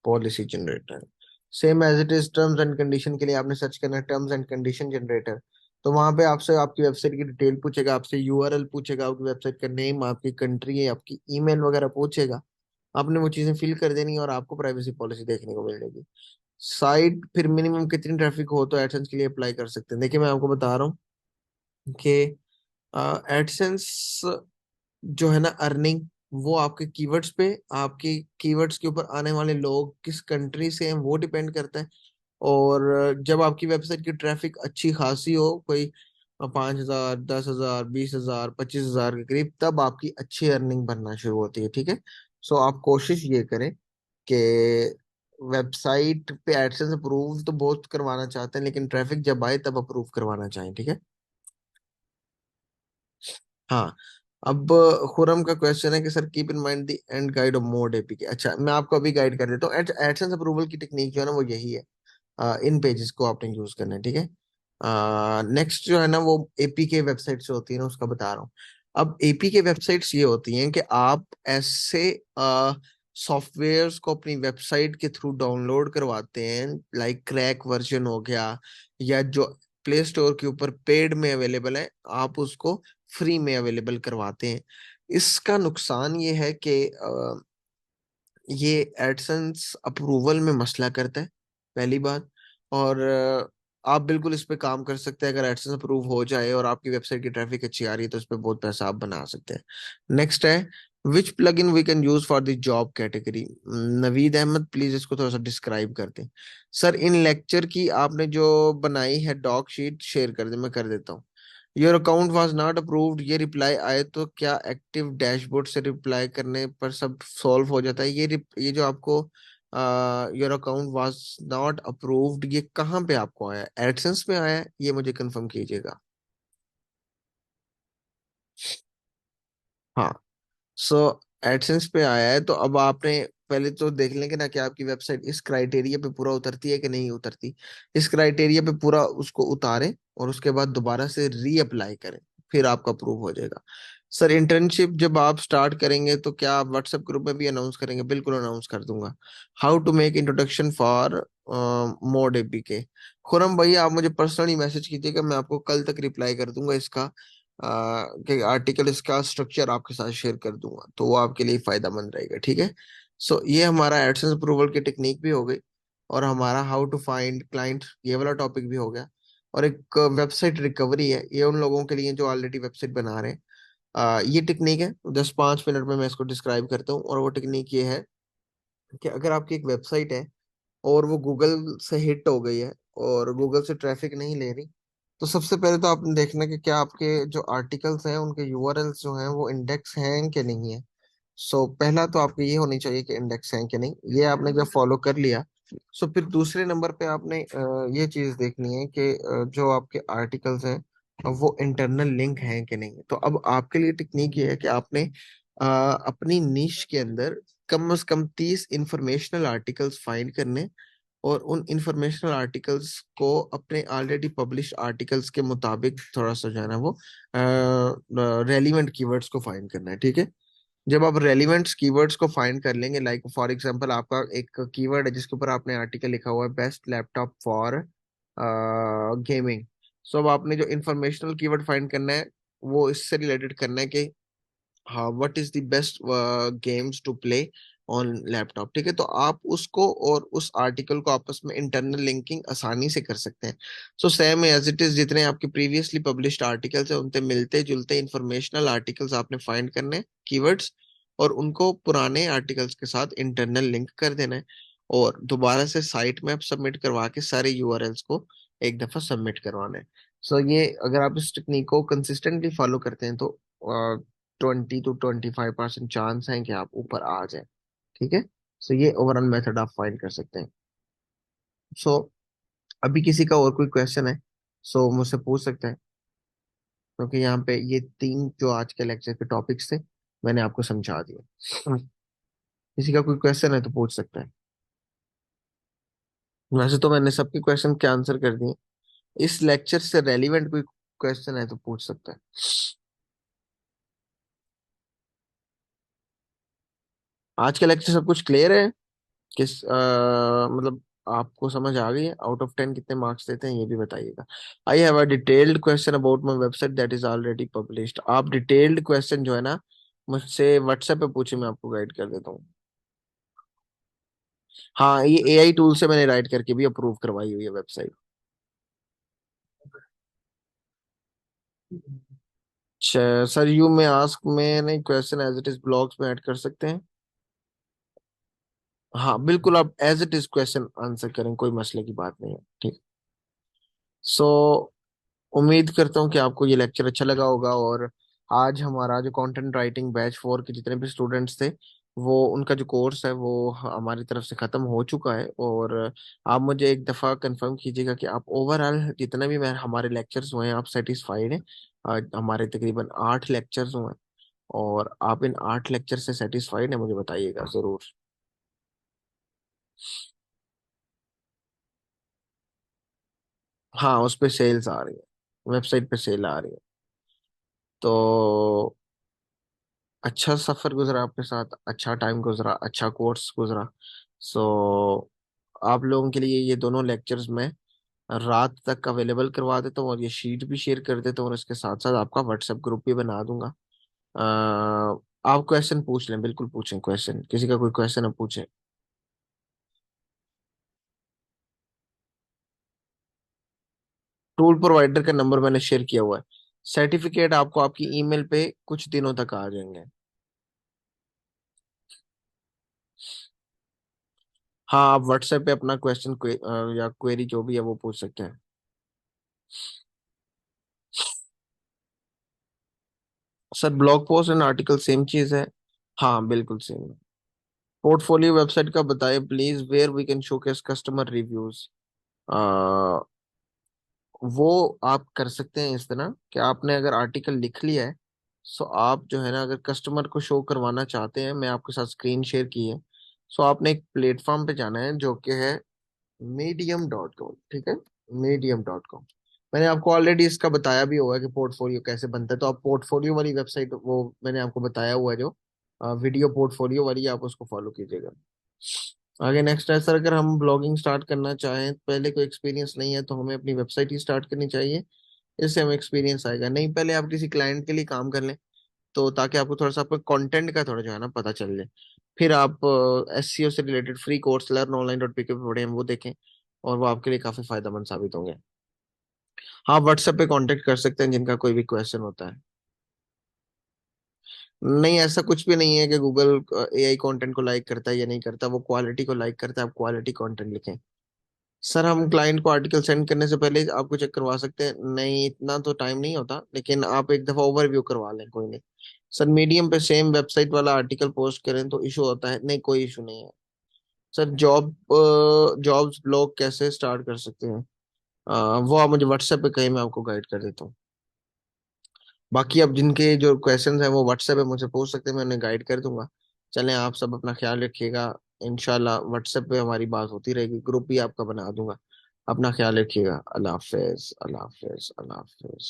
policy generator, same as it is terms and condition के लिए आपने सर्च करना है टर्म्स एंड कंडीशन जनरेटर। तो वहां पे आपसे आपकी वेबसाइट की डिटेल पूछेगा, आपसे यूआरएल पूछेगा, आपकी वेबसाइट का नेम, आपकी कंट्री, आपकी ईमेल वगैरह पूछेगा। आपने वो चीजें फिल कर देनी है और आपको प्राइवेसी पॉलिसी देखने को मिल जाएगी। साइट फिर मिनिमम कितनी ट्रैफिक हो तो एडसेंस के लिए अप्लाई कर सकते हैं। देखिए मैं आपको बता रहा हूँ कि एडसेंस जो है ना अर्निंग, वो आपके कीवर्ड्स पे, आपके कीवर्ड्स के ऊपर आने वाले लोग किस कंट्री से हैं वो डिपेंड करता है। और जब आपकी वेबसाइट की ट्रैफिक अच्छी खासी हो, कोई 5,000, 10,000, 20,000, 25,000 के करीब, तब आपकी अच्छी अर्निंग बनना शुरू होती है, ठीक है। सो आप कोशिश ये करें कि वेबसाइट पे एडसेंस अप्रूव तो बहुत करवाना चाहते हैं, लेकिन ट्रैफिक जब आए तब अप्रूव करवाना चाहें, ठीक है। हाँ। अब खुरम का क्वेश्चन है कि sir keep in mind the end guide of mod APK. अच्छा मैं आपको अभी गाइड कर देता हूँ। एडसेंस अप्रूवल की टेक्निक जो है ना वो यही है। इन पेजेस को आपने यूज करना है, ठीक है। नेक्स्ट जो है ना वो एपीके वेबसाइट से होती है ना, उसका बता रहा हूँ। अब एपीके वेबसाइट्स ये होती हैं कि आप ऐसे सॉफ्टवेयर्स को अपनी वेबसाइट के थ्रू डाउनलोड करवाते हैं, लाइक क्रैक वर्जन हो गया, या जो प्ले स्टोर के ऊपर पेड में अवेलेबल है, आप उसको फ्री में अवेलेबल करवाते हैं। इसका नुकसान ये है कि ये एडसेंस अप्रूवल में मसला करता है, पहली बात। और आप बिल्कुल इस पे काम कर सकते हैं। अगर एडसेंस अप्रूव हो जाए और आपकी वेबसाइट की ट्रैफिक अच्छी आ रही है तो इस पे बहुत पैसा आप बना सकते हैं। नेक्स्ट है which plugin we can use for the job category. Naveed Ahmed please इसको थोड़ा सा डिस्क्राइब कर दें। सर इन लेक्चर की आपने जो बनाई है डॉक शीट शेयर कर दे, मैं कर देता हूँ। Your account was not approved, ये रिप्लाई आए तो क्या एक्टिव डैशबोर्ड से रिप्लाई करने पर सब सॉल्व हो जाता है? ये जो आपको your account was not approved, ये कहाँ पे आपको आया, एडसेंस में आया है? ये मुझे कंफर्म कीजिएगा। हाँ। सो एडसेंस पे आया है, तो अब आपने पहले तो देख लेंगे ना कि आपकी वेबसाइट इस क्राइटेरिया पे पूरा उतरती है कि नहीं उतरती। इस क्राइटेरिया पे पूरा उसको उतारें और उसके बाद दोबारा से रीअप्लाई करें, फिर आपका अप्रूव हो जाएगा। सर इंटर्नशिप जब आप स्टार्ट करेंगे तो क्या आप व्हाट्सएप ग्रुप में भी अनाउंस करेंगे? बिल्कुल अनाउंस कर दूंगा। How to make introduction for mod APK. Khurram भाई आप मुझे पर्सनली मैसेज कीजिएगा, मैं आपको कल तक रिप्लाई कर दूंगा इसका, कि आर्टिकल इसका स्ट्रक्चर आपके साथ शेयर कर दूंगा, तो वो आपके लिए फायदेमंद रहेगा, ठीक है। सो ये हमारा एडसेंस अप्रूवल की टेक्निक भी हो गई, और हमारा हाउ टू फाइंड क्लाइंट ये वाला टॉपिक भी हो गया। और एक वेबसाइट रिकवरी है, ये उन लोगों के लिए जो ऑलरेडी वेबसाइट बना रहे हैं। ये टेक्निक है, 10-5 मिनट में मैं इसको डिस्क्राइब करता हूँ। और वो टेक्निक ये है कि अगर आपकी एक वेबसाइट है और वो गूगल से हिट हो गई है और गूगल से ट्रैफिक नहीं ले रही, तो सबसे पहले तो आपने देखना कि क्या आपके जो आर्टिकल्स हैं उनके यूआरएल्स जो हैं वो इंडेक्स हैं कि नहीं है। सो पहला तो आपको ये होनी चाहिए कि इंडेक्स हैं कि नहीं, ये आपने जब फॉलो कर लिया, सो फिर दूसरे नंबर पे आपने ये चीज देखनी है कि जो आपके आर्टिकल्स हैं वो इंटरनल लिंक हैं कि नहीं। तो अब आपके लिए टेक्निक ये है कि आपने अपनी निश के अंदर कम से कम 30 इंफॉर्मेशनल आर्टिकल्स फाइंड करने, और उन इंफॉर्मेशनल आर्टिकल्स को अपने ऑलरेडी पब्लिश आर्टिकल्स के मुताबिक थोड़ा सा जो है ना वो रेलिवेंट कीवर्ड्स को फाइंड करना है, ठीक है। जब आप रेलिवेंट कीवर्ड्स को फाइंड कर लेंगे, लाइक फॉर एग्जांपल आपका एक कीवर्ड है जिसके ऊपर आपने आर्टिकल लिखा हुआ है बेस्ट लैपटॉप फॉर गेमिंग। सो अब आपने जो इंफॉर्मेशनल कीवर्ड फाइंड करना है वो इससे रिलेटेड करना है कि हाँ what is the best games to play on laptop, ठीक है। तो आप उसको और उस आर्टिकल को आपस में इंटरनल लिंकिंग आसानी से कर सकते हैं। So same as it is, जितने आपके प्रीवियसली पब्लिश्ड आर्टिकल्स हैं उनसे मिलते जुलते इंफॉर्मेशनल आर्टिकल्स आपने फाइंड करने कीवर्ड्स, और उनको पुराने आर्टिकल्स के साथ इंटरनल लिंक कर देना है, और दोबारा से साइट में आप सबमिट करवा के सारे यूआरएल्स को एक दफा सबमिट करवाना है। सो ये अगर आप इस टेक्निक को कंसिस्टेंटली फॉलो करते हैं तो 20 to 25% चांस है कि आप ऊपर आ जाए। ठीक है। सो ये ओवरऑल मेथड आप फाइंड कर सकते हैं। सो अभी किसी का और कोई क्वेश्चन है, सो मुझसे पूछ सकते हैं, क्योंकि यहाँ पे ये तीन जो आज के लेक्चर के टॉपिक्स थे मैंने आपको समझा दिया। किसी का कोई क्वेश्चन है तो पूछ सकते हैं। वैसे तो मैंने सबके क्वेश्चन के आंसर कर दिए। इस लेक्चर से रेलिवेंट कोई क्वेश्चन है तो पूछ सकते हैं। आज के लेक्चर सब कुछ क्लियर है? मतलब आपको समझ आ गई है? आउट ऑफ 10 कितने मार्क्स देते हैं ये भी बताइएगा। I have a detailed question about my website that is already published. आप डिटेल्ड क्वेश्चन जो है ना मुझसे व्हाट्सएप पे पूछे, मैं आपको गाइड कर देता हूँ। हाँ, ये एआई टूल से मैंने राइट करके भी अप्रूव करवाई हुई है website. Sir you may ask में नहीं, question as it is blogs में ऐड कर सकते हैं। हाँ बिल्कुल, आप as it is question answer करें, कोई मसले की बात नहीं है। ठीक। सो उम्मीद करता हूँ कि आपको ये लेक्चर अच्छा लगा होगा। और आज हमारा जो कंटेंट राइटिंग बैच 4 के जितने भी स्टूडेंट्स थे, वो उनका जो कोर्स है वो हमारी तरफ से ख़त्म हो चुका है। और आप मुझे एक दफ़ा कंफर्म कीजिएगा कि आप ओवरऑल जितने भी मैं हमारे लेक्चर्स हुए हैं आप सेटिस्फाइड हैं। हमारे तकरीबन 8 लेक्चर्स हुए हैं, और आप इन 8 लेक्चर से सेटिस्फाइड हैं, मुझे बताइएगा ज़रूर। हाँ, उस पे सेल्स आ रही है, वेबसाइट पे सेल आ रही है। तो अच्छा सफर गुजरा आपके साथ, अच्छा टाइम गुजरा, अच्छा कोर्स गुजरा। सो आप लोगों के लिए ये दोनों लेक्चर्स मैं रात तक अवेलेबल करवा देता हूँ, और ये शीट भी शेयर कर देता हूँ, और इसके साथ साथ आपका व्हाट्सएप ग्रुप भी बना दूंगा। आप क्वेश्चन पूछ लें, बिल्कुल पूछें क्वेश्चन, किसी का कोई क्वेश्चन है पूछें। टूल प्रोवाइडर का नंबर मैंने शेयर किया हुआ है। सर्टिफिकेट आपको आपकी ईमेल पे कुछ दिनों तक आ जाएंगे। हाँ, आप व्हाट्सएप पे अपना क्वेश्चन या क्वेरी जो भी है वो पूछ सकते हैं। Sir blog post and article same चीज है। हाँ बिल्कुल सेम है। पोर्टफोलियो वेबसाइट का बताइए please, where we can showcase customer reviews. वो आप कर सकते हैं इस तरह कि आपने अगर आर्टिकल लिख लिया है, सो आप जो है ना अगर कस्टमर को शो करवाना चाहते हैं, मैं आपके साथ स्क्रीन शेयर की है। सो आपने एक प्लेटफॉर्म पे जाना है जो कि है medium.com। ठीक है, medium.com। मैंने आपको ऑलरेडी इसका बताया भी हुआ है कि पोर्टफोलियो कैसे बनता है, तो आप पोर्टफोलियो वाली वेबसाइट वो मैंने आपको बताया हुआ है जो वीडियो पोर्टफोलियो वाली, आप उसको फॉलो कीजिएगा। आगे नेक्स्ट है सर, अगर हम ब्लॉगिंग स्टार्ट करना चाहें, पहले कोई एक्सपीरियंस नहीं है तो हमें अपनी वेबसाइट ही स्टार्ट करनी चाहिए, इससे हमें एक्सपीरियंस आएगा? नहीं, पहले आप किसी क्लाइंट के लिए काम कर लें, तो ताकि आपको थोड़ा सा आपके कंटेंट का थोड़ा जो है ना पता चल जाए। फिर आप एसईओ से रिलेटेड फ्री कोर्स learnonline.pk पे पढ़े हैं, वो देखें, और वो आपके लिए काफी फायदेमंद साबित होंगे। हाँ, व्हाट्सएप पे कांटेक्ट कर सकते हैं जिनका कोई भी क्वेश्चन होता है। नहीं, ऐसा कुछ भी नहीं है कि गूगल एआई कंटेंट को लाइक करता है या नहीं करता, वो क्वालिटी को लाइक करता है, आप क्वालिटी कंटेंट लिखें। सर हम क्लाइंट को आर्टिकल सेंड करने से पहले आपको चेक करवा सकते हैं, नहीं इतना तो टाइम नहीं होता, लेकिन आप एक दफा ओवरव्यू करवा लें, कोई नहीं। सर मीडियम पे सेम वेबसाइट वाला आर्टिकल पोस्ट करें तो इशू होता है? नहीं, कोई इशू नहीं है। सर जॉब्स ब्लॉग कैसे स्टार्ट कर सकते हैं? वो आप मुझे व्हाट्सएप पे कहीं, मैं आपको गाइड कर देता हूँ। बाकी अब जिनके जो क्वेश्चंस हैं वो व्हाट्सएप पे मुझे पूछ सकते हैं, मैं उन्हें गाइड कर दूंगा। चलें, आप सब अपना ख्याल रखिएगा। इंशाल्लाह व्हाट्सएप पे हमारी बात होती रहेगी, ग्रुप भी आपका बना दूंगा। अपना ख्याल रखिएगा। अल्लाह हाफिज, अल्लाह हाफिज, अल्लाह हाफिज।